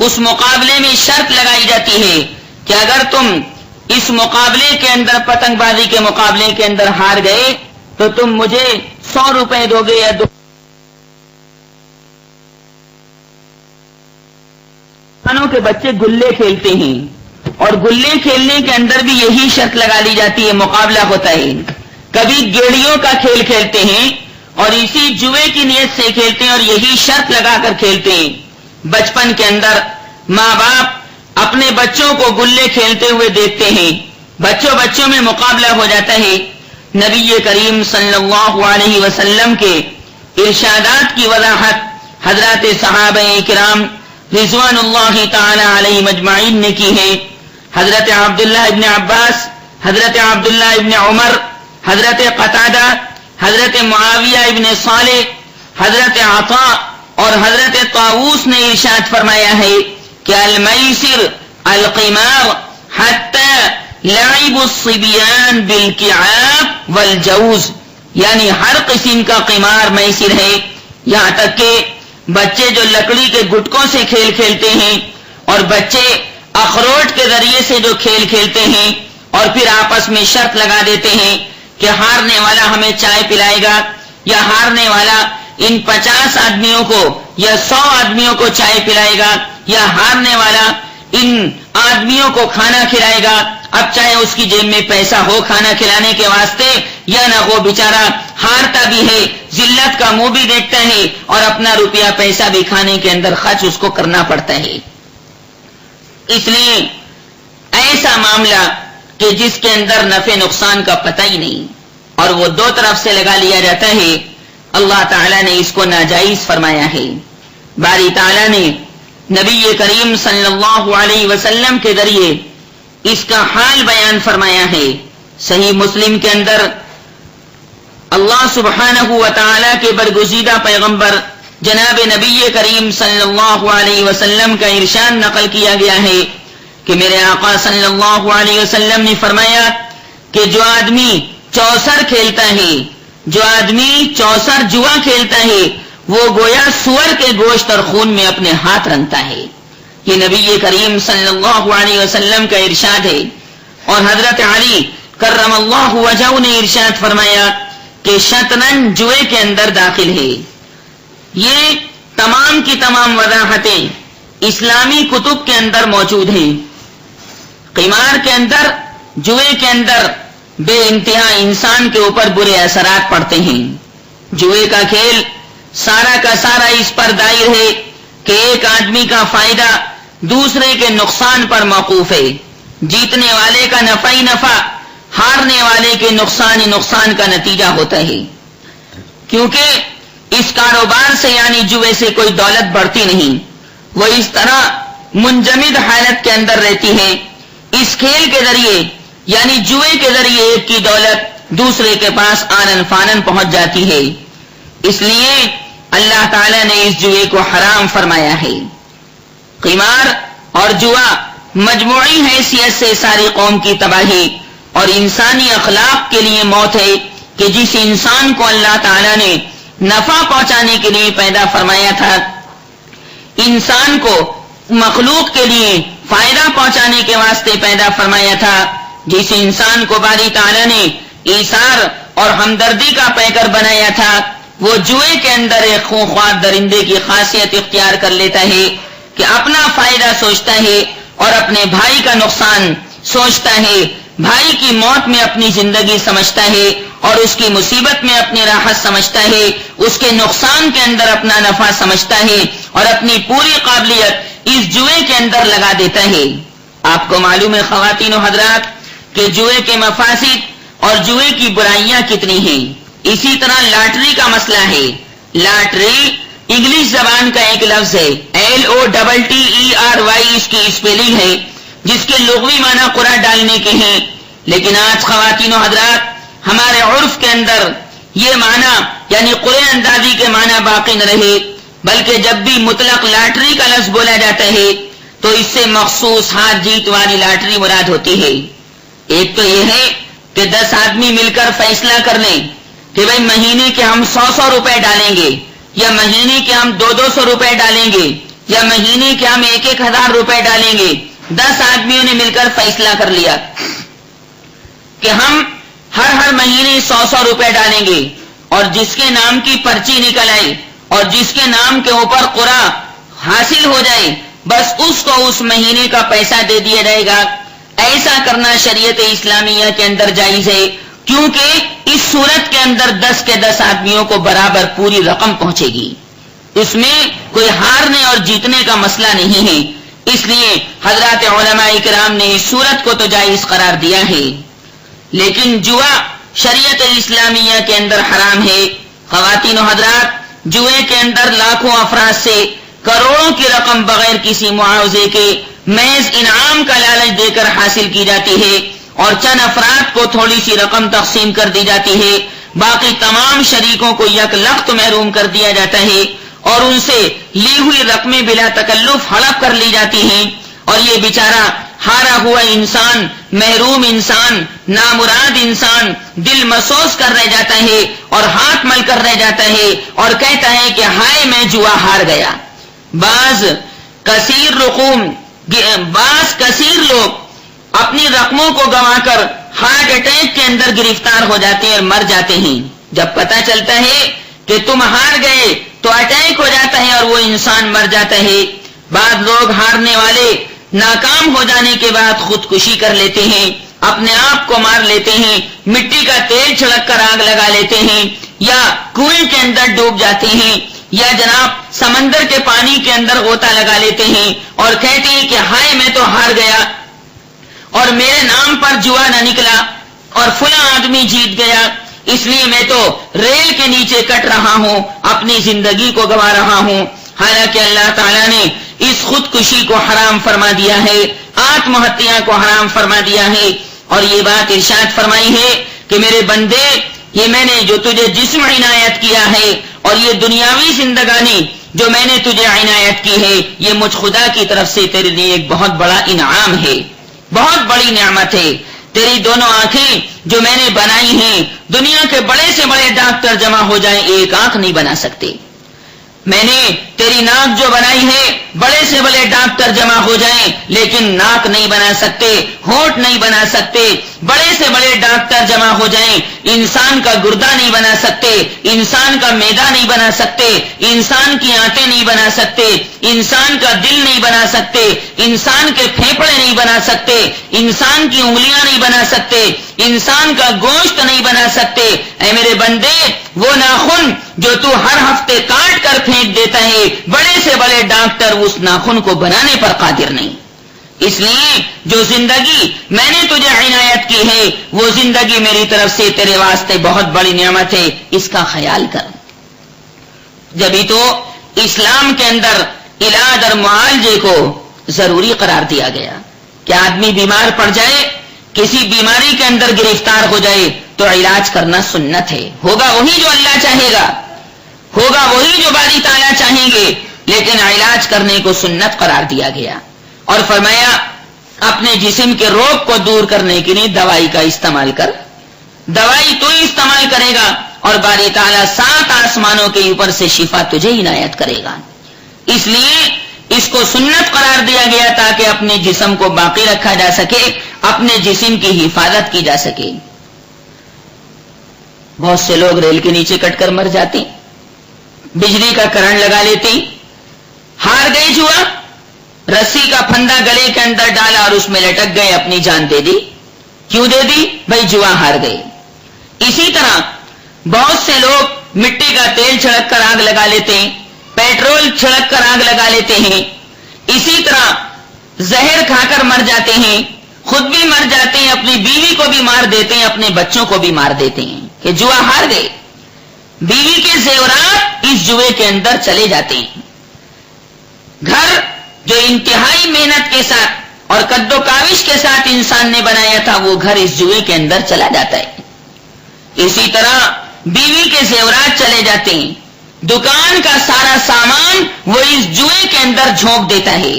Speaker 2: اس مقابلے میں شرط لگائی جاتی ہے کہ اگر تم اس مقابلے کے اندر پتنگ بازی کے مقابلے کے اندر ہار گئے تو تم مجھے 100 روپے دو گے یا کے بچے گلے کھیلتے ہیں اور گلے کھیلنے کے اندر بھی یہی شرط لگا لی جاتی ہے، مقابلہ ہوتا ہے. کبھی گیڑیوں کا کھیل کھیلتے ہیں اور اسی جوئے کی نیت سے کھیلتے ہیں اور یہی شرط لگا کر کھیلتے ہیں. بچپن کے اندر ماں باپ اپنے بچوں کو گلے کھیلتے ہوئے دیکھتے ہیں، بچوں میں مقابلہ ہو جاتا ہے. نبی کریم صلی اللہ علیہ وسلم کے ارشادات کی وضاحت حضرات صحابہ کرام رضوان اللہ تعالی علیہ مجمعین نے کی ہے. حضرت عبداللہ ابن عباس، حضرت عبداللہ ابن عمر، حضرت قتادہ، حضرت معاویہ ابن صالح، حضرت عطاء اور حضرت طاووس نے ارشاد فرمایا ہے کہ المیسر القمار حتی لعب الصبیان بالکعاب والجوز، یعنی ہر قسم کا قمار میسر ہے، یہاں تک کہ بچے جو لکڑی کے گٹکوں سے کھیل کھیلتے ہیں اور بچے اخروٹ کے ذریعے سے جو کھیل کھیلتے ہیں اور پھر آپس میں شرط لگا دیتے ہیں کہ ہارنے والا ہمیں چائے پلائے گا یا ہارنے والا ان 50 آدمیوں کو یا 100 آدمیوں کو چائے پلائے گا یا ہارنے والا ان آدمیوں کو کھانا کھلائے گا. اب چاہے اس کی جیب میں پیسہ ہو کھانا کھلانے کے واسطے یا نہ، وہ بیچارہ ہارتا بھی ہے، ذلت کا منہ بھی دیکھتا ہے اور اپنا روپیہ پیسہ بھی کھانے کے اندر خرچ اس کو کرنا پڑتا ہے. اس لیے ایسا معاملہ کہ جس کے اندر نفع نقصان کا پتہ ہی نہیں اور وہ دو طرف سے لگا لیا جاتا ہے، اللہ تعالیٰ نے اس کو ناجائز فرمایا ہے. باری تعالیٰ نے نبی کریم صلی اللہ علیہ وسلم کے ذریعے اس کا حال بیان فرمایا ہے. صحیح مسلم کے اندر اللہ سبحانہ و تعالیٰ کے برگزیدہ پیغمبر جناب نبی کریم صلی اللہ علیہ وسلم کا ارشاد نقل کیا گیا ہے کہ میرے آقا صلی اللہ علیہ وسلم نے فرمایا کہ جو آدمی چوسر کھیلتا ہے، جو آدمی چوسر جوا کھیلتا ہے، وہ گویا سور کے گوشت اور خون میں اپنے ہاتھ رنگتا ہے. یہ نبی کریم صلی اللہ علیہ وسلم کا ارشاد ہے. اور حضرت علی کرم اللہ وجہہ نے ارشاد فرمایا کہ شطرنج جوئے کے اندر داخل ہے. یہ تمام کی تمام وضاحتیں اسلامی کتب کے اندر موجود ہیں. قمار کے اندر، جوئے کے اندر بے انتہا انسان کے اوپر برے اثرات پڑتے ہیں. جوئے کا کھیل سارا کا سارا اس پر دائر ہے کہ ایک آدمی کا فائدہ دوسرے کے نقصان پر موقوف ہے. جیتنے والے کا نفع ہی نفع، ہارنے والے کے نقصان ہی نقصان کا نتیجہ ہوتا ہے. کیونکہ اس کاروبار سے یعنی جوئے سے کوئی دولت بڑھتی نہیں، وہ اس طرح منجمد حالت کے اندر رہتی ہے. اس کھیل کے ذریعے یعنی جوئے کے ذریعے ایک کی دولت دوسرے کے پاس آنن فانن پہنچ جاتی ہے. اس لیے اللہ تعالیٰ نے اس جوئے کو حرام فرمایا ہے۔ قمار اور جوا مجموعی حیثیت سے ساری قوم کی تباہی اور انسانی اخلاق کے لیے موت ہے کہ جس انسان کو اللہ تعالیٰ نے نفع پہنچانے کے لیے پیدا فرمایا تھا، انسان کو مخلوق کے لیے فائدہ پہنچانے کے واسطے پیدا فرمایا تھا، جس انسان کو باری تعالیٰ نے ایثار اور ہمدردی کا پیکر بنایا تھا، وہ جوئے کے اندر ایک خونخوار درندے کی خاصیت اختیار کر لیتا ہے کہ اپنا فائدہ سوچتا ہے اور اپنے بھائی کا نقصان سوچتا ہے، بھائی کی موت میں اپنی زندگی سمجھتا ہے اور اس کی مصیبت میں اپنی راحت سمجھتا ہے، اس کے نقصان کے اندر اپنا نفع سمجھتا ہے اور اپنی پوری قابلیت اس جوئے کے اندر لگا دیتا ہے۔ آپ کو معلوم ہے خواتین و حضرات کہ جوئے کے مفاسد اور جوئے کی برائیاں کتنی ہیں۔ اسی طرح لاٹری کا مسئلہ ہے۔ لاٹری انگلش زبان کا ایک لفظ ہے، LOTTERY اس کی اسپیلنگ ہے، جس کے لغوی معنی قرآ ڈالنے کے ہیں، لیکن آج خواتین و حضرات ہمارے عرف کے اندر یہ معنی یعنی قرآ اندازی کے معنی باقی نہ رہے، بلکہ جب بھی مطلق لاٹری کا لفظ بولا جاتا ہے تو اس سے مخصوص ہاتھ جیت والی لاٹری مراد ہوتی ہے۔ ایک تو یہ ہے کہ 10 آدمی مل کر فیصلہ کر لیں کہ بھئی مہینے کے ہم 100 روپے ڈالیں گے، یا مہینے کے ہم 200 روپے ڈالیں گے، یا مہینے کے ہم 1000 روپے ڈالیں گے۔ 10 آدمیوں نے مل کر فیصلہ کر لیا کہ ہم ہر مہینے 100 روپے ڈالیں گے، اور جس کے نام کی پرچی نکل آئی اور جس کے نام کے اوپر قرآ حاصل ہو جائے بس اس کو اس مہینے کا پیسہ دے دیا جائے گا۔ ایسا کرنا شریعت اسلامیہ کے اندر جائز ہے، کیونکہ اس صورت کے اندر 10 کے 10 آدمیوں کو برابر پوری رقم پہنچے گی، اس میں کوئی ہارنے اور جیتنے کا مسئلہ نہیں ہے۔ اس لیے حضرات علماء کرام نے اس صورت کو تو جائز قرار دیا ہے، لیکن جوا شریعت اسلامیہ کے اندر حرام ہے۔ خواتین و حضرات جوئے کے اندر لاکھوں افراد سے کروڑوں کی رقم بغیر کسی معاوضے کے محض انعام کا لالچ دے کر حاصل کی جاتی ہے، اور چند افراد کو تھوڑی سی رقم تقسیم کر دی جاتی ہے، باقی تمام شریکوں کو یک لخت محروم کر دیا جاتا ہے، اور ان سے لی ہوئی رقمیں بلا تکلف ہڑپ کر لی جاتی ہیں، اور یہ بیچارہ ہارا ہوا انسان، محروم انسان، نامراد انسان دل مسوس کر رہ جاتا ہے اور ہاتھ مل کر رہ جاتا ہے اور کہتا ہے کہ ہائے میں جوا ہار گیا۔ بعض کثیر لوگ اپنی رقموں کو گنوا کر ہارٹ اٹیک کے اندر گرفتار ہو جاتے ہیں اور مر جاتے ہیں۔ جب پتہ چلتا ہے کہ تم ہار گئے تو اٹیک ہو جاتا ہے اور وہ انسان مر جاتا ہے۔ بعض لوگ ہارنے والے ناکام ہو جانے کے بعد خودکشی کر لیتے ہیں، اپنے آپ کو مار لیتے ہیں، مٹی کا تیل چھڑک کر آگ لگا لیتے ہیں، یا کنویں کے اندر ڈوب جاتے ہیں، یا جناب سمندر کے پانی کے اندر غوطہ لگا لیتے ہیں اور کہتے ہیں کہ ہائے میں تو ہار گیا اور میرے نام پر جوا نہ نکلا اور فلاں آدمی جیت گیا، اس لیے میں تو ریل کے نیچے کٹ رہا ہوں، اپنی زندگی کو گنوا رہا ہوں۔ حالانکہ اللہ تعالیٰ نے اس خودکشی کو حرام فرما دیا ہے، آتم ہتیا کو حرام فرما دیا ہے، اور یہ بات ارشاد فرمائی ہے کہ میرے بندے، یہ میں نے جو تجھے جسم عنایت کیا ہے اور یہ دنیاوی زندگانی جو میں نے تجھے عنایت کی ہے، یہ مجھ خدا کی طرف سے تیرے لیے ایک بہت بڑا انعام ہے، بہت بڑی نعمت ہے۔ تیری دونوں آنکھیں جو میں نے بنائی ہیں، دنیا کے بڑے سے بڑے ڈاکٹر جمع ہو جائیں ایک آنکھ نہیں بنا سکتے۔ میں نے تیری ناک جو بنائی ہے، بڑے سے بڑے ڈاکٹر جمع ہو جائیں لیکن ناک نہیں بنا سکتے، ہونٹ نہیں بنا سکتے، بڑے سے بڑے ڈاکٹر جمع ہو جائیں انسان کا گردہ نہیں بنا سکتے، انسان کا معدہ نہیں بنا سکتے، انسان کی آنتیں نہیں بنا سکتے، انسان کا دل نہیں بنا سکتے، انسان کے پھیپھڑے نہیں بنا سکتے، انسان کی انگلیاں نہیں بنا سکتے، انسان کا گوشت نہیں بنا سکتے۔ اے میرے بندے، وہ ناخن جو تو ہر ہفتے کاٹ کر پھینک دیتا ہے، بڑے سے بڑے ڈاکٹر اس ناخن کو بنانے پر قادر نہیں۔ اس لیے جو زندگی میں نے تجھے عنایت کی ہے، وہ زندگی میری طرف سے تیرے واسطے بہت بڑی نعمت ہے، اس کا خیال کر۔ جبھی تو اسلام کے اندر علاج اور معالجے کو ضروری قرار دیا گیا کہ آدمی بیمار پڑ جائے، کسی بیماری کے اندر گرفتار ہو جائے تو علاج کرنا سنت ہے، ہوگا وہی جو اللہ چاہے گا، ہوگا وہی جو باری تعالیٰ چاہیں گے، لیکن علاج کرنے کو سنت قرار دیا گیا اور فرمایا اپنے جسم کے روگ کو دور کرنے کے لیے دوائی کا استعمال کر، دوائی تو ہی استعمال کرے گا اور باری تعالیٰ 7 آسمانوں کے اوپر سے شفا تجھے عنایت کرے گا۔ اس لیے اس کو سنت قرار دیا گیا تاکہ اپنے جسم کو باقی رکھا جا سکے، اپنے جسم کی حفاظت کی جا سکے۔ بہت سے لوگ ریل کے نیچے کٹ کر مر جاتے، بجلی کا کرنٹ لگا لیتے، ہار گئے جوا، رسی کا پھندا گلے کے اندر ڈالا اور اس میں لٹک گئے، اپنی جان دے دی۔ کیوں دے دی؟ بھائی جوا ہار گئے۔ اسی طرح بہت سے لوگ مٹی کا تیل چھڑک کر آگ لگا لیتے ہیں، پیٹرول چھڑک کر آگ لگا لیتے ہیں، اسی طرح زہر کھا کر مر جاتے ہیں، خود بھی مر جاتے ہیں، اپنی بیوی کو بھی مار دیتے ہیں، اپنے بچوں کو بھی مار دیتے ہیں کہ جوا ہار گئے۔ بیوی کے زیورات اس جوے کے اندر چلے جاتے ہیں۔ گھر جو انتہائی محنت کے ساتھ اور قد و کاوش کے ساتھ انسان نے بنایا تھا، وہ گھر اس جوے کے اندر چلا جاتا ہے۔ اسی طرح بیوی کے زیورات چلے جاتے ہیں، دکان کا سارا سامان وہ اس جوے کے اندر جھونک دیتا ہے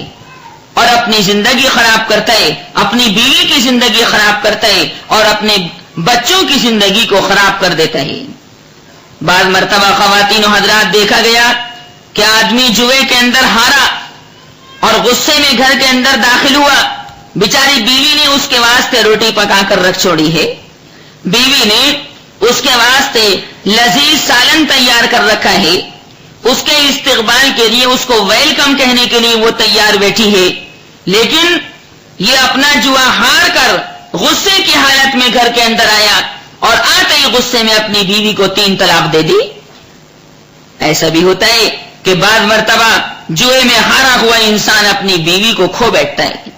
Speaker 2: اور اپنی زندگی خراب کرتا ہے، اپنی بیوی کی زندگی خراب کرتا ہے اور اپنے بچوں کی زندگی کو خراب کر دیتا ہے۔ بعض مرتبہ خواتین و حضرات دیکھا گیا کہ آدمی جوے کے اندر ہارا اور غصے میں گھر کے اندر داخل ہوا، بیچاری بیوی نے اس کے واسطے روٹی پکا کر رکھ چھوڑی ہے، بیوی نے اس کے واسطے لذیذ سالن تیار کر رکھا ہے، اس کے استقبال کے لیے، اس کو ویلکم کہنے کے لیے وہ تیار بیٹھی ہے، لیکن یہ اپنا جوا ہار کر غصے کی حالت میں گھر کے اندر آیا اور آتے ہی غصے میں اپنی بیوی کو 3 طلاق دے دی۔ ایسا بھی ہوتا ہے کہ بعض مرتبہ جوئے میں ہارا ہوا انسان اپنی بیوی کو کھو بیٹھتا ہے،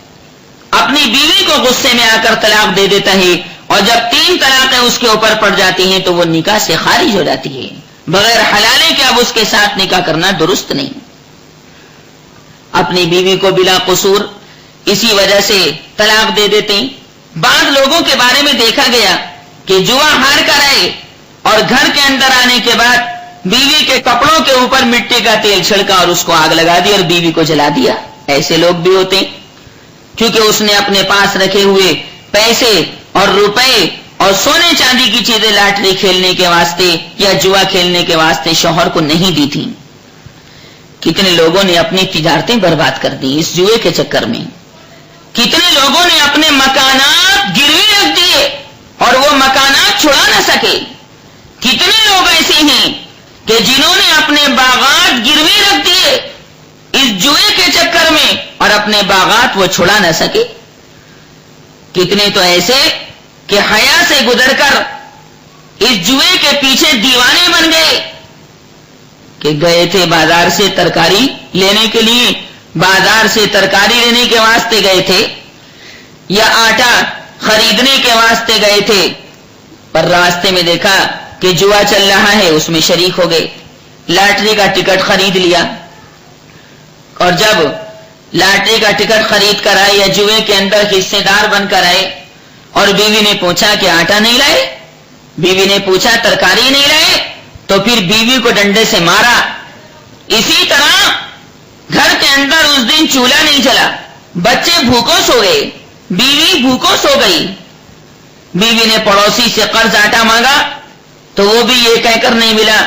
Speaker 2: اپنی بیوی کو غصے میں آ کر طلاق دے دیتا ہے اور جب 3 طلاقیں اس کے اوپر پڑ جاتی ہیں تو وہ نکاح سے خارج ہو جاتی ہے، بغیر حلالے کے اب اس کے ساتھ نکاح کرنا درست نہیں۔ اپنی بیوی کو بلا قصور اسی وجہ سے طلاق دے دیتے ہیں۔ بعض لوگوں کے بارے میں دیکھا گیا کہ جوا ہار کر آئے اور گھر کے اندر آنے کے بعد بیوی کے کپڑوں کے اوپر مٹی کا تیل چھڑکا اور اس کو آگ لگا دی اور بیوی کو جلا دیا۔ ایسے لوگ بھی ہوتے ہیں کیونکہ اس نے اپنے پاس رکھے ہوئے پیسے اور روپے اور سونے چاندی کی چیزیں لاٹری کھیلنے کے واسطے یا جوا کھیلنے کے واسطے شوہر کو نہیں دی تھی۔ کتنے لوگوں نے اپنی تجارتیں برباد کر دی اس جوئے کے چکر میں، کتنے لوگوں نے اپنے مکانات گروی رکھ دیے اور وہ مکانات چھڑا نہ سکے، کتنے لوگ ایسے ہیں کہ جنہوں نے اپنے باغات گروی رکھ دیے اس جوئے کے چکر میں اور اپنے باغات وہ چھڑا نہ سکے، کتنے تو ایسے کہ حیا سے گزر کر اس جوئے کے پیچھے دیوانے بن گئے کہ گئے تھے بازار سے ترکاری لینے کے لیے، بازار سے ترکاری لینے کے واسطے گئے تھے یا آٹا خریدنے کے واسطے گئے تھے، پر راستے میں دیکھا کہ جوا چل رہا ہے، اس میں شریک ہو گئے، لاٹری کا ٹکٹ خرید لیا اور جب لاٹری کا ٹکٹ خرید کر آئے یا جوئے کے اندر حصے دار بن کر آئے اور بیوی نے پوچھا کہ آٹا نہیں لائے، بیوی نے پوچھا ترکاری نہیں لائے، تو پھر بیوی کو ڈنڈے سے مارا۔ اسی طرح گھر کے اندر اس دن چولہا نہیں جلا، بچے بھوکوں سو گئے، بیوی بھوکوں سو گئی، بیوی نے پڑوسی سے قرض آٹا مانگا تو وہ بھی یہ کہہ کر نہیں ملا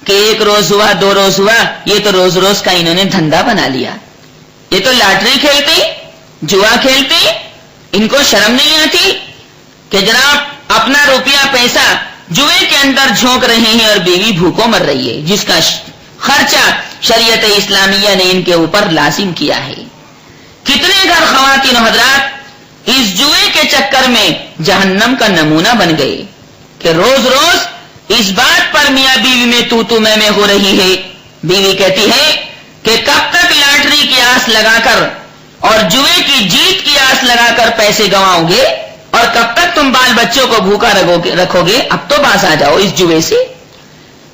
Speaker 2: کہ 1 روز ہوا 2 روز ہوا، یہ تو روز روز کا انہوں نے دھندا بنا لیا، یہ تو لاٹری کھیلتے جوا کھیلتے، ان کو شرم نہیں آتی کہ جناب اپنا روپیہ پیسہ جوئے کے اندر جھونک رہے ہیں اور بیوی بھوکوں مر رہی ہے، جس کا خرچہ شریعت اسلامیہ نے ان کے اوپر لازم کیا ہے۔ کتنے گھر خواتین و حضرات اس جوئے کے چکر میں جہنم کا نمونہ بن گئے کہ روز روز اس بات پر میاں بیوی میں تو میں ہو رہی ہے۔ بیوی کہتی ہے کہ کب تک لاٹری کی آس لگا کر اور جوئے کی جیت کی آس لگا کر پیسے گنواؤ گے اور کب تک تم بال بچوں کو بھوکا رکھو گے، اب تو باز آ جاؤ اس جوئے سے۔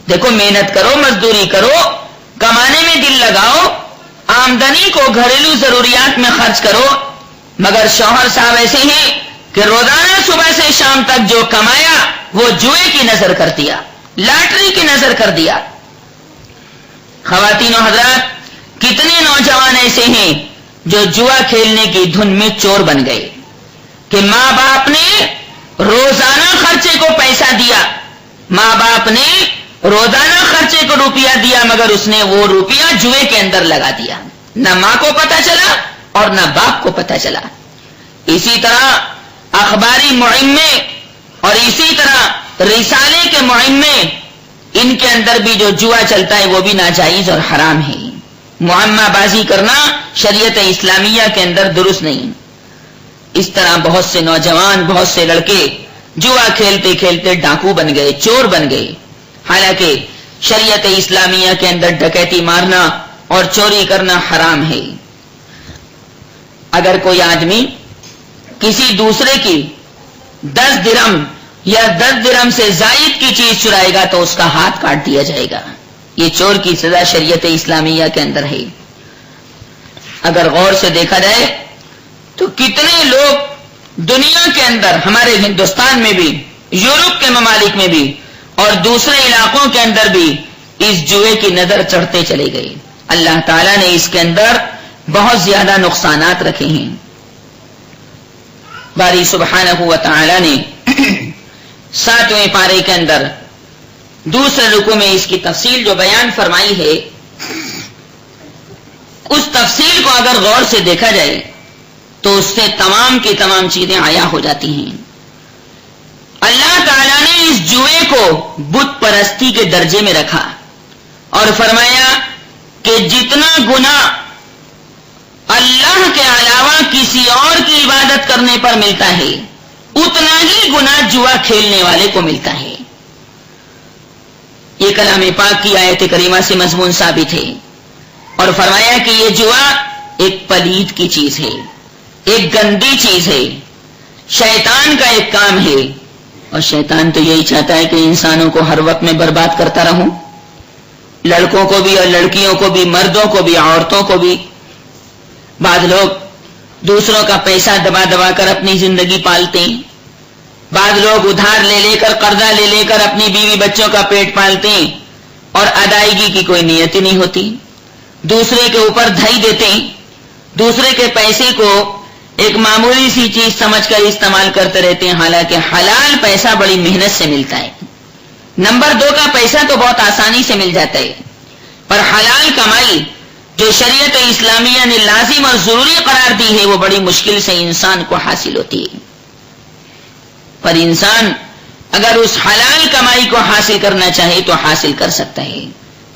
Speaker 2: دیکھو محنت کرو، مزدوری کرو، کمانے میں دل لگاؤ، آمدنی کو گھریلو ضروریات میں خرچ کرو، مگر شوہر صاحب ایسے ہیں کہ روزانہ صبح سے شام تک جو کمایا وہ جوئے کی نظر کر دیا، لاٹری کی نظر کر دیا۔ خواتین و حضرات، کتنے نوجوان ایسے ہیں جو جوا کھیلنے کی دھن میں چور بن گئے کہ ماں باپ نے روزانہ خرچے کو پیسہ دیا، ماں باپ نے روزانہ خرچے کو روپیہ دیا، مگر اس نے وہ روپیہ جوئے کے اندر لگا دیا، نہ ماں کو پتا چلا اور نہ باپ کو پتا چلا۔ اسی طرح اخباری مہم میں اور اسی طرح رسالے کے مہم میں ان کے اندر بھی جو جوا چلتا ہے وہ بھی ناجائز اور حرام ہے۔ معمہ بازی کرنا شریعت اسلامیہ کے اندر درست نہیں۔ اس طرح بہت سے نوجوان، بہت سے لڑکے جوا کھیلتے کھیلتے ڈاکو بن گئے، چور بن گئے، حالانکہ شریعت اسلامیہ کے اندر ڈکیتی مارنا اور چوری کرنا حرام ہے۔ اگر کوئی آدمی کسی دوسرے کی 10 درہم یا 10 درہم سے زائد کی چیز چرائے گا تو اس کا ہاتھ کاٹ دیا جائے گا۔ یہ چور کی سزا شریعت اسلامیہ کے اندر ہے۔ اگر غور سے دیکھا جائے تو کتنے لوگ دنیا کے اندر، ہمارے ہندوستان میں بھی، یورپ کے ممالک میں بھی اور دوسرے علاقوں کے اندر بھی اس جوئے کی نظر چڑھتے چلے گئے۔ اللہ تعالیٰ نے اس کے اندر بہت زیادہ نقصانات رکھے ہیں۔ باری سبحانہ و تعالیٰ نے 7ویں پارے کے اندر دوسرے رکوع میں اس کی تفصیل جو بیان فرمائی ہے، اس تفصیل کو اگر غور سے دیکھا جائے تو اس سے تمام کی تمام چیزیں عیاں ہو جاتی ہیں۔ اللہ تعالیٰ نے اس جوئے کو بت پرستی کے درجے میں رکھا اور فرمایا کہ جتنا گناہ اللہ کے علاوہ کسی اور کی عبادت کرنے پر ملتا ہے، اتنا ہی گناہ جوا کھیلنے والے کو ملتا ہے۔ یہ کلام پاک کی آیت کریمہ سے مضمون ثابت ہے، اور فرمایا کہ یہ جوا ایک پلید کی چیز ہے، ایک گندی چیز ہے، شیطان کا ایک کام ہے، اور شیطان تو یہی چاہتا ہے کہ انسانوں کو ہر وقت میں برباد کرتا رہوں، لڑکوں کو بھی اور لڑکیوں کو بھی، مردوں کو بھی عورتوں کو بھی۔ بعض لوگ دوسروں کا پیسہ دبا دبا کر اپنی زندگی پالتے ہیں، بعض لوگ ادھار لے لے کر، قرضہ لے لے کر اپنی بیوی بچوں کا پیٹ پالتے ہیں اور ادائیگی کی کوئی نیت ہی نہیں ہوتی، دوسرے کے اوپر دھائی دیتے ہیں، دوسرے کے پیسے کو ایک معمولی سی چیز سمجھ کر استعمال کرتے رہتے ہیں، حالانکہ حلال پیسہ بڑی محنت سے ملتا ہے۔ نمبر 2 کا پیسہ تو بہت آسانی سے مل جاتا ہے، پر حلال کمائی جو شریعت اسلامیہ نے لازم اور ضروری قرار دی ہے وہ بڑی مشکل سے انسان کو حاصل ہوتی ہے۔ پر انسان اگر اس حلال کمائی کو حاصل کرنا چاہے تو حاصل کر سکتا ہے۔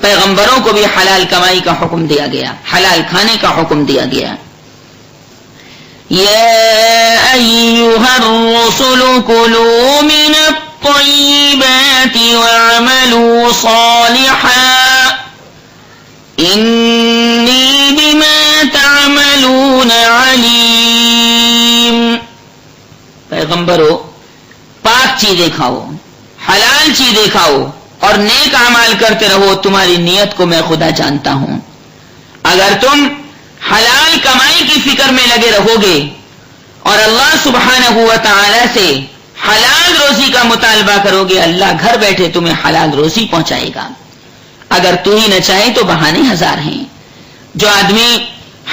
Speaker 2: پیغمبروں کو بھی حلال کمائی کا حکم دیا گیا، حلال کھانے کا حکم دیا گیا۔ یا ایھا الرسل کلوا من الطیبات واعملوا صالحا انی بما تعملون علیم۔ پیغمبرو، پاک چیزیں کھاؤ، حلال چیزیں کھاؤ اور نیک اعمال کرتے رہو، تمہاری نیت کو میں خدا جانتا ہوں۔ اگر تم حلال کمائی کی فکر میں لگے رہو گے اور اللہ سبحانہ و تعالی سے حلال روزی کا مطالبہ کرو گے، اللہ گھر بیٹھے تمہیں حلال روزی پہنچائے گا۔ اگر تو ہی نہ چاہے تو بہانے ہزار ہیں۔ جو آدمی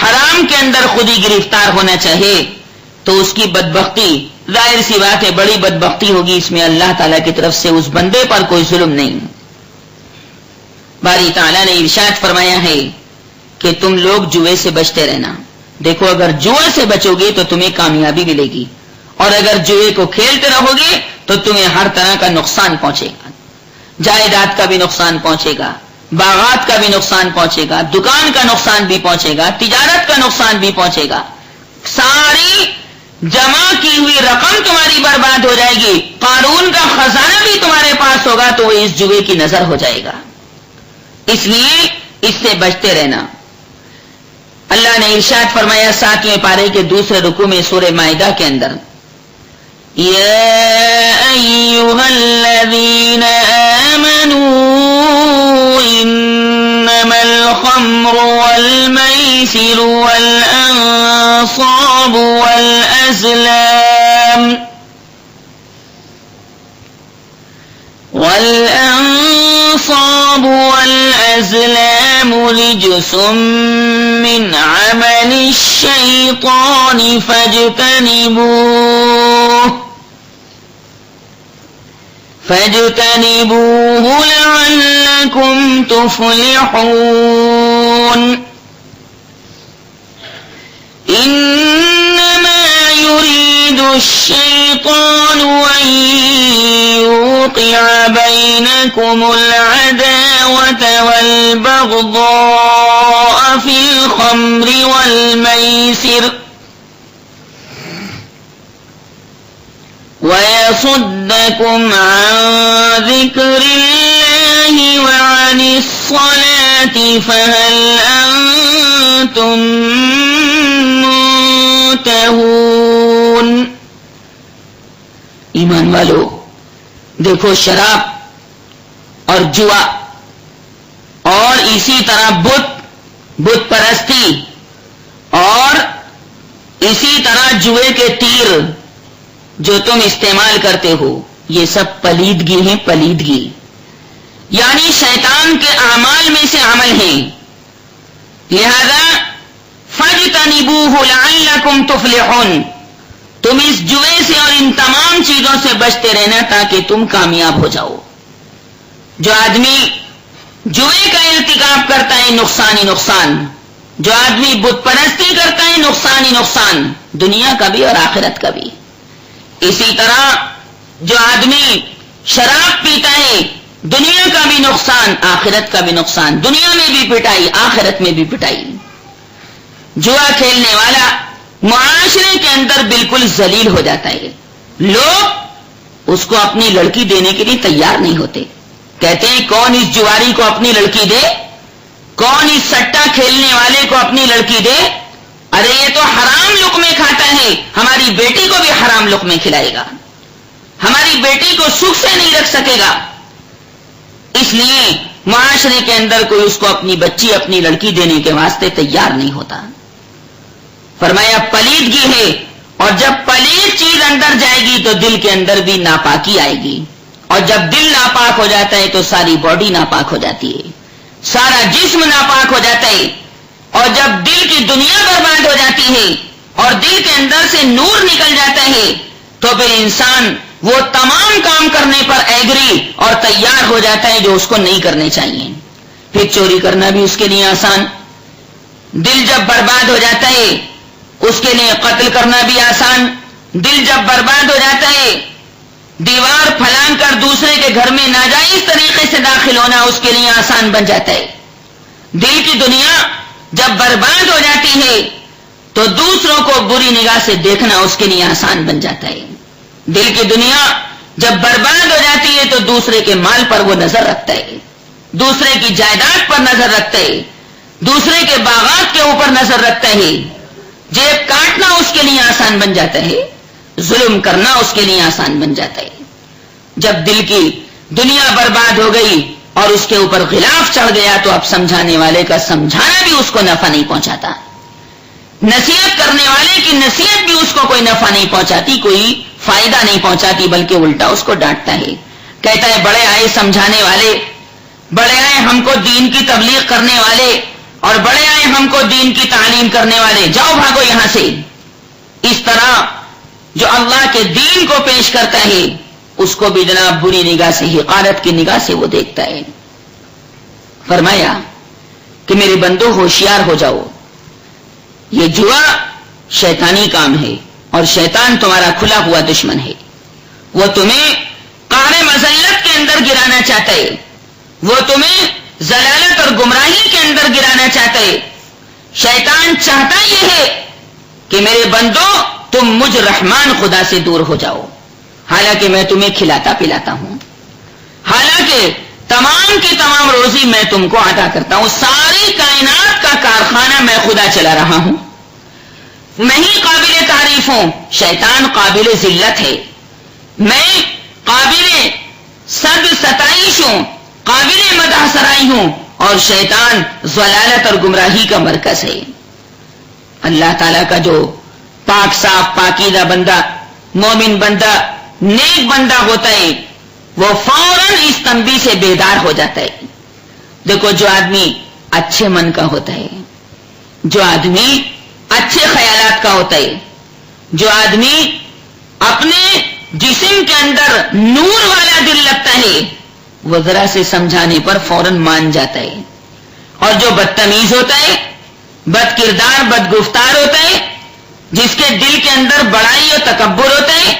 Speaker 2: حرام کے اندر خود ہی گرفتار ہونا چاہے تو اس کی بدبختی ظاہر سی بات ہے، بڑی بدبختی ہوگی، اس میں اللہ تعالیٰ کی طرف سے اس بندے پر کوئی ظلم نہیں۔ باری تعالیٰ نے ارشاد فرمایا ہے کہ تم لوگ جوئے سے بچتے رہنا۔ دیکھو، اگر جوئے سے بچو گے تو تمہیں کامیابی ملے گی، اور اگر جوئے کو کھیلتے رہو گے تو تمہیں ہر طرح کا نقصان پہنچے گا، جائیداد کا بھی نقصان پہنچے گا، باغات کا بھی نقصان پہنچے گا، دکان کا نقصان بھی پہنچے گا، تجارت کا نقصان بھی پہنچے گا، ساری جمع کی ہوئی رقم تمہاری برباد ہو جائے گی، قارون کا خزانہ بھی تمہارے پاس ہوگا تو وہ اس جوئے کی نظر ہو جائے گا۔ اس لیے اس سے بچتے رہنا۔ اللہ نے ارشاد فرمایا 7ویں پارے کے دوسرے رکوع میں سورہ مائدہ کے اندر، یا ایھا الذین آمنوا انما الخمر والمیسر والانصاب الأنصاب والأزلام رجس من عمل الشيطان فاجتنبوه لعلكم تفلحون إنما يريد الشيطان أن يوقع بينكم العداوة والبغضاء في الخمر والميسر ويصدكم عن ذكر الله وعن الصلاة فهل أنتم منتهون. ایمان والو، دیکھو شراب اور جوا اور اسی طرح بت پرستی اور اسی طرح جوئے کے تیر جو تم استعمال کرتے ہو، یہ سب پلیدگی ہیں، پلیدگی یعنی شیطان کے اعمال میں سے عمل ہیں. لہذا فاجتنبوہ لعلکم تفلحون، تم اس جوئے سے اور ان تمام چیزوں سے بچتے رہنا تاکہ تم کامیاب ہو جاؤ. جو آدمی جوئے کا ارتکاب کرتا ہے نقصان ہی نقصان، جو آدمی بت پرستی کرتا ہے نقصان ہی نقصان، دنیا کا بھی اور آخرت کا بھی. اسی طرح جو آدمی شراب پیتا ہے، دنیا کا بھی نقصان، آخرت کا بھی نقصان، دنیا میں بھی پٹائی، آخرت میں بھی پٹائی. جوا کھیلنے والا معاشرے کے اندر بالکل ذلیل ہو جاتا ہے. لوگ اس کو اپنی لڑکی دینے کے لیے تیار نہیں ہوتے. کہتے ہیں کون اس جواری کو اپنی لڑکی دے، کون اس سٹا کھیلنے والے کو اپنی لڑکی دے. ارے یہ تو حرام لقمے کھاتا ہے، ہماری بیٹی کو بھی حرام لقمے کھلائے گا، ہماری بیٹی کو سکھ سے نہیں رکھ سکے گا. اس لیے معاشرے کے اندر کوئی اس کو اپنی بچی، اپنی لڑکی دینے کے واسطے تیار نہیں ہوتا. فرمایا پلیدگی ہے، اور جب پلید چیز اندر جائے گی تو دل کے اندر بھی ناپاکی آئے گی، اور جب دل ناپاک ہو جاتا ہے تو ساری باڈی ناپاک ہو جاتی ہے، سارا جسم ناپاک ہو جاتا ہے. اور جب دل کی دنیا برباد ہو جاتی ہے اور دل کے اندر سے نور نکل جاتا ہے تو پھر انسان وہ تمام کام کرنے پر ایگری اور تیار ہو جاتا ہے جو اس کو نہیں کرنے چاہیے. پھر چوری کرنا بھی اس کے لیے آسان. دل جب برباد ہو جاتا ہے اس کے لیے قتل کرنا بھی آسان. دل جب برباد ہو جاتا ہے دیوار پھلانگ کر دوسرے کے گھر میں ناجائز طریقے سے داخل ہونا اس کے لیے آسان بن جاتا ہے. دل کی دنیا جب برباد ہو جاتی ہے تو دوسروں کو بری نگاہ سے دیکھنا اس کے لیے آسان بن جاتا ہے. دل کی دنیا جب برباد ہو جاتی ہے تو دوسرے کے مال پر وہ نظر رکھتا ہے، دوسرے کی جائیداد پر نظر رکھتا ہے، دوسرے کے باغات کے اوپر نظر رکھتا ہے. جیب کاٹنا اس کے لیے آسان بن جاتا ہے، ظلم کرنا اس کے لیے آسان بن جاتا ہے. جب دل کی دنیا برباد ہو گئی اور اس کے اوپر غلاف چڑھ گیا تو اب سمجھانے والے کا سمجھانا بھی اس کو نفع نہیں پہنچاتا، نصیحت کرنے والے کی نصیحت بھی اس کو کوئی نفع نہیں پہنچاتی، کوئی فائدہ نہیں پہنچاتی، بلکہ الٹا اس کو ڈانٹتا ہے. کہتا ہے بڑے آئے سمجھانے والے، بڑے آئے ہم کو دین کی تبلیغ کرنے والے، اور بڑے آئے ہم کو دین کی تعلیم کرنے والے، جاؤ بھاگو یہاں سے. اس طرح جو اللہ کے دین کو پیش کرتا ہے اس کو بھی جناب بری نگاہ سے، حقارت کی نگاہ سے وہ دیکھتا ہے. فرمایا کہ میرے بندو ہوشیار ہو جاؤ، یہ جوا شیطانی کام ہے اور شیطان تمہارا کھلا ہوا دشمن ہے. وہ تمہیں قعر مذلت کے اندر گرانا چاہتا ہے، وہ تمہیں ضلالت اور گمراہی کے اندر گرانا چاہتا ہے. شیطان چاہتا یہ ہے کہ میرے بندو تم مجھ رحمان خدا سے دور ہو جاؤ، حالانکہ میں تمہیں کھلاتا پلاتا ہوں، حالانکہ تمام کی تمام روزی میں تم کو عطا کرتا ہوں، ساری کائنات کا کارخانہ میں خدا چلا رہا ہوں، میں ہی قابل تعریف ہوں. شیطان قابل ذلت ہے، میں قابل صد ستائش ہوں، قابل مدح سرائی ہوں، اور شیطان ضلالت اور گمراہی کا مرکز ہے. اللہ تعالیٰ کا جو پاک صاف پاکیزہ بندہ، مومن بندہ، نیک بندہ ہوتا ہے، وہ فوراً اس تنبیہ سے بیدار ہو جاتا ہے. دیکھو جو آدمی اچھے من کا ہوتا ہے، جو آدمی اچھے خیالات کا ہوتا ہے، جو آدمی اپنے جسم کے اندر نور والا دل لگتا ہے، وہ ذرا سے سمجھانے پر فوراً مان جاتا ہے. اور جو بدتمیز ہوتا ہے، بد کردار، بد گفتار ہوتا ہے، جس کے دل کے اندر بڑائی اور تکبر ہوتا ہے،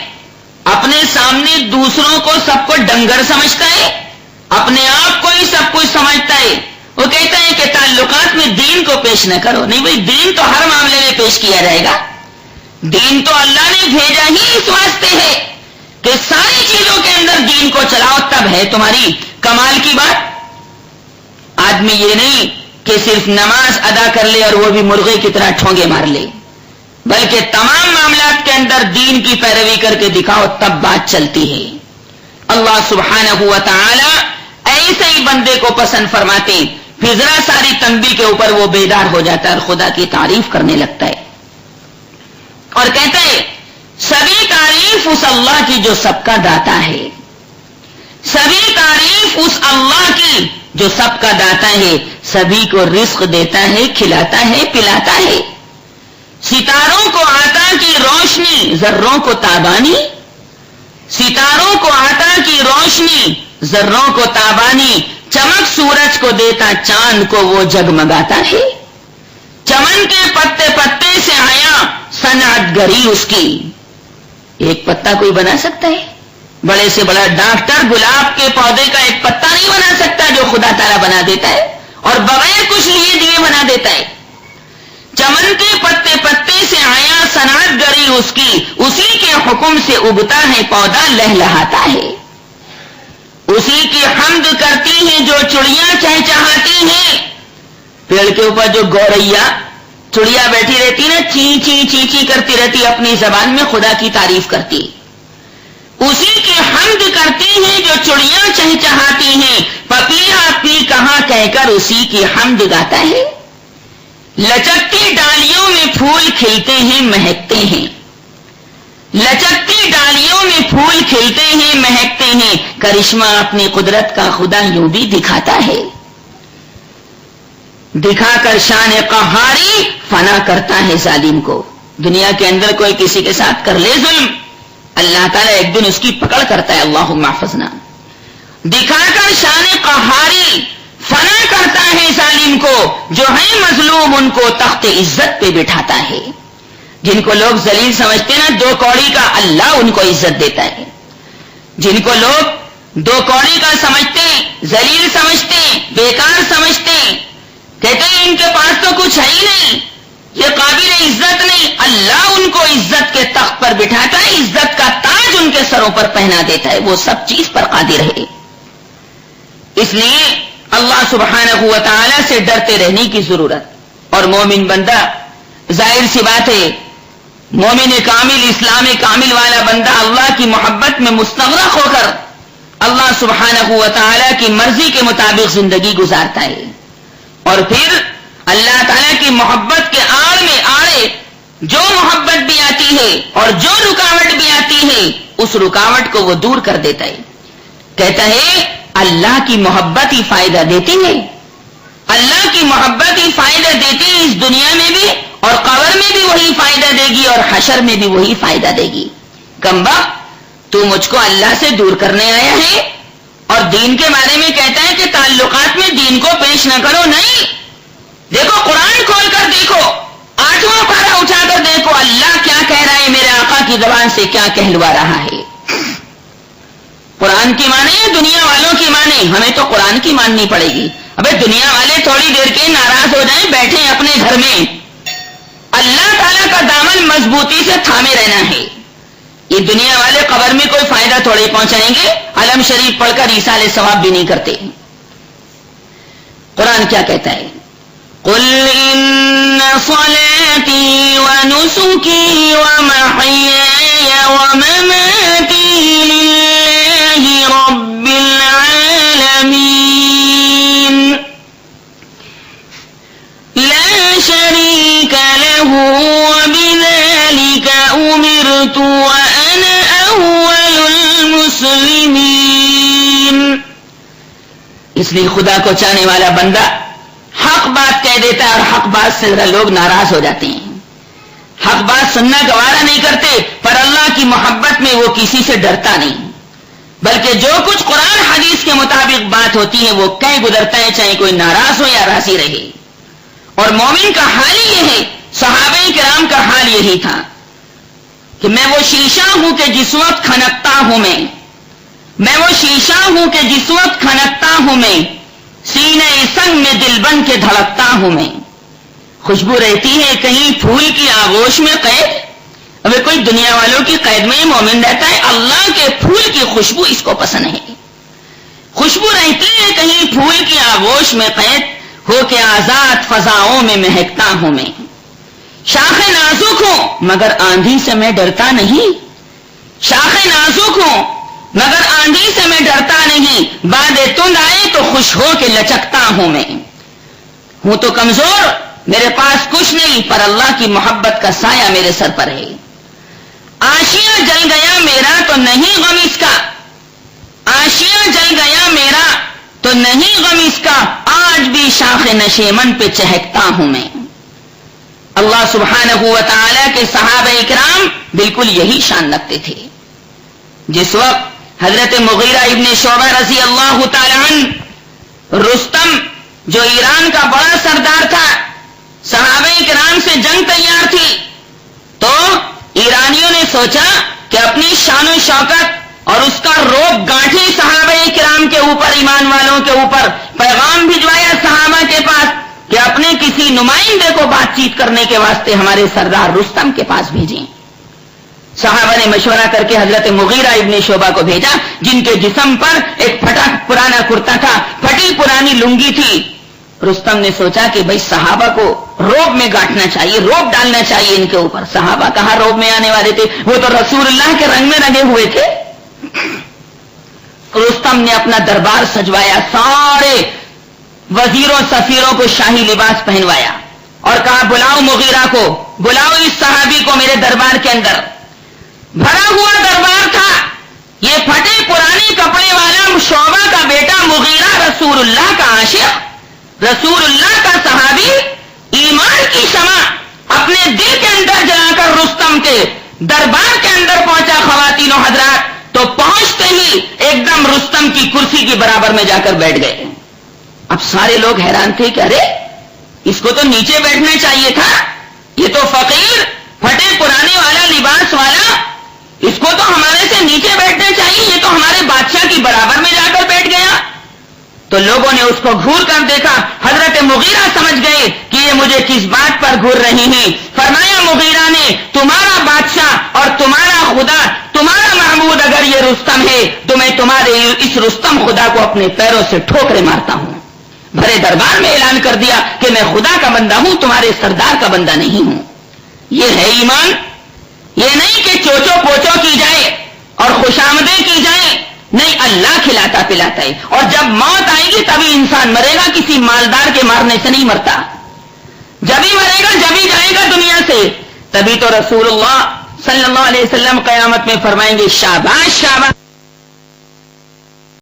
Speaker 2: اپنے سامنے دوسروں کو سب کو ڈنگر سمجھتا ہے، اپنے آپ کو ہی سب کچھ سمجھتا ہے، وہ کہتا ہے کہ تعلقات میں دین کو پیش نہ کرو. نہیں بھائی، دین تو ہر معاملے میں پیش کیا جائے گا. دین تو اللہ نے بھیجا ہی اس واسطے ہے کہ ساری چیزوں کے اندر دین کو چلاؤ، تب ہے تمہاری کمال کی بات. آدمی یہ نہیں کہ صرف نماز ادا کر لے اور وہ بھی مرغے کی طرح ٹھونگے مار لے، بلکہ تمام معاملات کے اندر دین کی پیروی کر کے دکھاؤ، تب بات چلتی ہے. اللہ سبحانہ و تعالی ایسے ہی بندے کو پسند فرماتے، پھر ذرا ساری تنبیہ کے اوپر وہ بیدار ہو جاتا ہے اور خدا کی تعریف کرنے لگتا ہے اور کہتا ہے سبھی تعریف اس اللہ کی جو سب کا داتا ہے، سبھی تعریف اس اللہ کی جو سب کا داتا ہے، سبھی کو رزق دیتا ہے، کھلاتا ہے، پلاتا ہے. ستاروں کو عطا کی روشنی، ذروں کو تابانی، ستاروں کو عطا کی روشنی، ذروں کو تابانی، چمک سورج کو دیتا، چاند کو وہ جگمگاتا ہے. چمن کے پتے پتے سے آیا صنعت گری اس کی. ایک پتا کوئی بنا سکتا ہے؟ بڑے سے بڑا ڈاکٹر گلاب کے پودے کا ایک پتا نہیں بنا سکتا جو خدا تعالیٰ بنا دیتا ہے اور بغیر کچھ لیے دیے بنا دیتا ہے. چمن کے پتے پتے سے آیا صنعت گری اس کی، اسی کے حکم سے اگتا ہے پودا لہلہاتا ہے. اسی کی حمد کرتی ہیں جو چڑیاں چہچہاتی ہیں. پیڑ کے اوپر جو گوریا چڑیا بیٹھی رہتی نا، چی چی چی چی کرتی رہتی، اپنی زبان میں خدا کی تعریف کرتی. اسی کی حمد کرتی ہیں جو چڑیاں چہچہاتی ہیں. پپیا پی کہاں کہہ کر اسی کی حمد گاتا ہے. لچکتی ڈالیوں میں پھول کھلتے ہیں، مہکتے ہیں. لچکتی ڈالیوں میں پھول کھلتے ہیں، مہکتے ہیں. کرشمہ اپنی قدرت کا خدا یوں بھی دکھاتا ہے. دکھا کر شان قہاری فنا کرتا ہے ظالم کو. دنیا کے اندر کوئی کسی کے ساتھ کر لے ظلم، اللہ تعالیٰ ایک دن اس کی پکڑ کرتا ہے. اللہم احفظنا. دکھا کر شان قہاری فنا کرتا ہے ظالم کو. جو ہے مظلوم ان کو تخت عزت پہ بٹھاتا ہے. جن کو لوگ ذلیل سمجھتے نا، دو کوڑی کا، اللہ ان کو عزت دیتا ہے. جن کو لوگ دو کوڑی کا سمجھتے، ذلیل سمجھتے، بیکار سمجھتے، کہتے ہیں ان کے پاس تو کچھ ہے ہی نہیں، یہ قابل عزت نہیں، اللہ ان کو عزت کے تخت پر بٹھاتا ہے، عزت کا تاج ان کے سروں پر پہنا دیتا ہے. وہ سب چیز پر قادر ہے. اس لیے اللہ سبحانہ و تعالی سے ڈرتے رہنے کی ضرورت. اور مومن بندہ، ظاہر سی بات ہے، مومن کامل، اسلام کامل والا بندہ اللہ کی محبت میں مستغرق ہو کر اللہ سبحانہ و تعالی کی مرضی کے مطابق زندگی گزارتا ہے. اور پھر اللہ تعالیٰ کی محبت کے آڑ میں آڑے جو محبت بھی آتی ہے اور جو رکاوٹ بھی آتی ہے، اس رکاوٹ کو وہ دور کر دیتا ہے. کہتا ہے اللہ کی محبت ہی فائدہ دیتی ہے، اللہ کی محبت ہی فائدہ دیتی ہے، اس دنیا میں بھی اور قبر میں بھی وہی فائدہ دے گی اور حشر میں بھی وہی فائدہ دے گی. کم وقت تو مجھ کو اللہ سے دور کرنے آیا ہے اور دین کے بارے میں کہتا ہے کہ تعلقات میں دین کو پیش نہ کرو. نہیں، دیکھو قرآن کھول کر دیکھو، 8واں پارہ اٹھا کر دیکھو اللہ کیا کہہ رہا ہے، میرے آقا کی زبان سے کیا کہلوا رہا ہے. قرآن کی مانے یا دنیا والوں کی مانے؟ ہمیں تو قرآن کی ماننی پڑے گی. ابے دنیا والے تھوڑی دیر کے ناراض ہو جائیں، بیٹھیں اپنے گھر میں، اللہ تعالیٰ کا دامن مضبوطی سے تھامے رہنا ہے. یہ دنیا والے قبر میں کوئی فائدہ تھوڑے پہنچائیں گے، علم شریف پڑھ کر ایصال ثواب بھی نہیں کرتے. قرآن کیا کہتا ہے؟ قل ان صلاتي ونسكي ومحياي ومماتي لله رب العالمين لا شريك له وبذلك أمرت وأنا أول المسلمين. اس لیے خدا کو چاہنے والا بندہ حق بات کہہ دیتا ہے اور حق بات سے ذرا لوگ ناراض ہو جاتے ہیں، حق بات سننا گوارا نہیں کرتے، پر اللہ کی محبت میں وہ کسی سے ڈرتا نہیں، بلکہ جو کچھ قرآن حدیث کے مطابق بات ہوتی ہے وہ کہہ گزرتا ہے، چاہے کوئی ناراض ہو یا راضی رہے۔ اور مومن کا حال ہی یہ ہے، صحابہ کرام کا حال یہی تھا کہ میں وہ شیشہ ہوں کہ جس وقت کھنکتا ہوں میں وہ شیشہ ہوں کہ جس وقت کھنکتا ہوں میں، سینے سنگ میں دل بن کے دھڑکتا ہوں میں۔ خوشبو رہتی ہے کہیں پھول کی آغوش میں قید، اب کوئی دنیا والوں کی قید میں مومن رہتا ہے، اللہ کے پھول کی خوشبو اس کو پسند ہے۔ خوشبو رہتی ہے کہیں پھول کی آغوش میں قید، ہو کے آزاد فضاؤں میں مہکتا ہوں میں۔ شاخ نازک ہوں مگر آندھی سے میں ڈرتا نہیں، شاخ نازک ہوں مگر آندھی سے میں ڈرتا نہیں، باد تند آئے تو خوش ہو کے لچکتا ہوں میں۔ ہوں تو کمزور، میرے پاس کچھ نہیں، پر اللہ کی محبت کا سایہ میرے سر پر ہے۔ آشیاں جل گیا میرا تو نہیں غم اس کا، آشیاں جل گیا میرا تو نہیں غم اس کا، آج بھی شاخ نشیمن پہ چہکتا ہوں میں۔ اللہ سبحانہ و تعالی کے صحابہ کرام بالکل یہی شان رکھتے تھے۔ جس وقت حضرت مغیرہ ابن شعبہ رضی اللہ تعالی عنہ، رستم جو ایران کا بڑا سردار تھا، صحابہ کرام سے جنگ تیار تھی، تو ایرانیوں نے سوچا کہ اپنی شان و شوکت اور اس کا روب گانٹھی صحابہ کرام کے اوپر، ایمان والوں کے اوپر، پیغام بھجوایا صحابہ کے پاس کہ اپنے کسی نمائندے کو بات چیت کرنے کے واسطے ہمارے سردار رستم کے پاس بھیجیں۔ صحابہ نے مشورہ کر کے حضرت مغیرہ ابن شعبہ کو بھیجا، جن کے جسم پر ایک پھٹا پرانا کرتا تھا، پھٹی پرانی لنگی تھی۔ رستم نے سوچا کہ بھئی صحابہ کو روب میں گاٹنا چاہیے، روب ڈالنا چاہیے ان کے اوپر۔ صحابہ کہاں روب میں آنے والے تھے، وہ تو رسول اللہ کے رنگ میں رنگے ہوئے تھے۔ رستم نے اپنا دربار سجوایا، سارے وزیروں سفیروں کو شاہی لباس پہنوایا اور کہا بلاؤ مغیرہ کو، بلاؤ اس صحابی کو میرے دربار کے اندر۔ بھرا ہوا دربار تھا، یہ پھٹے پرانے کپڑے والا شعبہ کا بیٹا مغیرہ، رسول اللہ کا عاشق، رسول اللہ کا صحابی، ایمان کی شمع اپنے دل کے اندر جلا کر رستم کے دربار کے اندر پہنچا۔ خواتین و حضرات، تو پہنچتے ہی ایک دم رستم کی کرسی کے برابر میں جا کر بیٹھ گئے۔ اب سارے لوگ حیران تھے کہ ارے اس کو تو نیچے بیٹھنا چاہیے تھا، یہ تو فقیر پھٹے پرانے والا لباس والا، اس کو تو ہمارے سے نیچے بیٹھنا چاہیے، یہ تو ہمارے بادشاہ کی برابر میں جا کر بیٹھ گیا۔ تو لوگوں نے اس کو گھور کر دیکھا، حضرت مغیرہ سمجھ گئے کہ یہ مجھے کس بات پر گھور رہی ہیں۔ فرمایا مغیرہ نے، تمہارا بادشاہ اور تمہارا خدا، تمہارا معبود اگر یہ رستم ہے تو میں تمہارے اس رستم خدا کو اپنے پیروں سے ٹھوکرے مارتا ہوں۔ بھرے دربار میں اعلان کر دیا کہ میں خدا کا بندہ ہوں، تمہارے سردار کا بندہ نہیں ہوں۔ یہ ہے ایمان، یہ نہیں کہ چوچو پوچو کی جائے اور خوشامدیں کی جائیں، نہیں، اللہ کھلاتا پلاتا ہے، اور جب موت آئے گی تبھی انسان مرے گا، کسی مالدار کے مارنے سے نہیں مرتا، جبھی مرے گا جبھی جائے گا دنیا سے۔ تبھی تو رسول اللہ صلی اللہ علیہ وسلم قیامت میں فرمائیں گے شاباش شاباش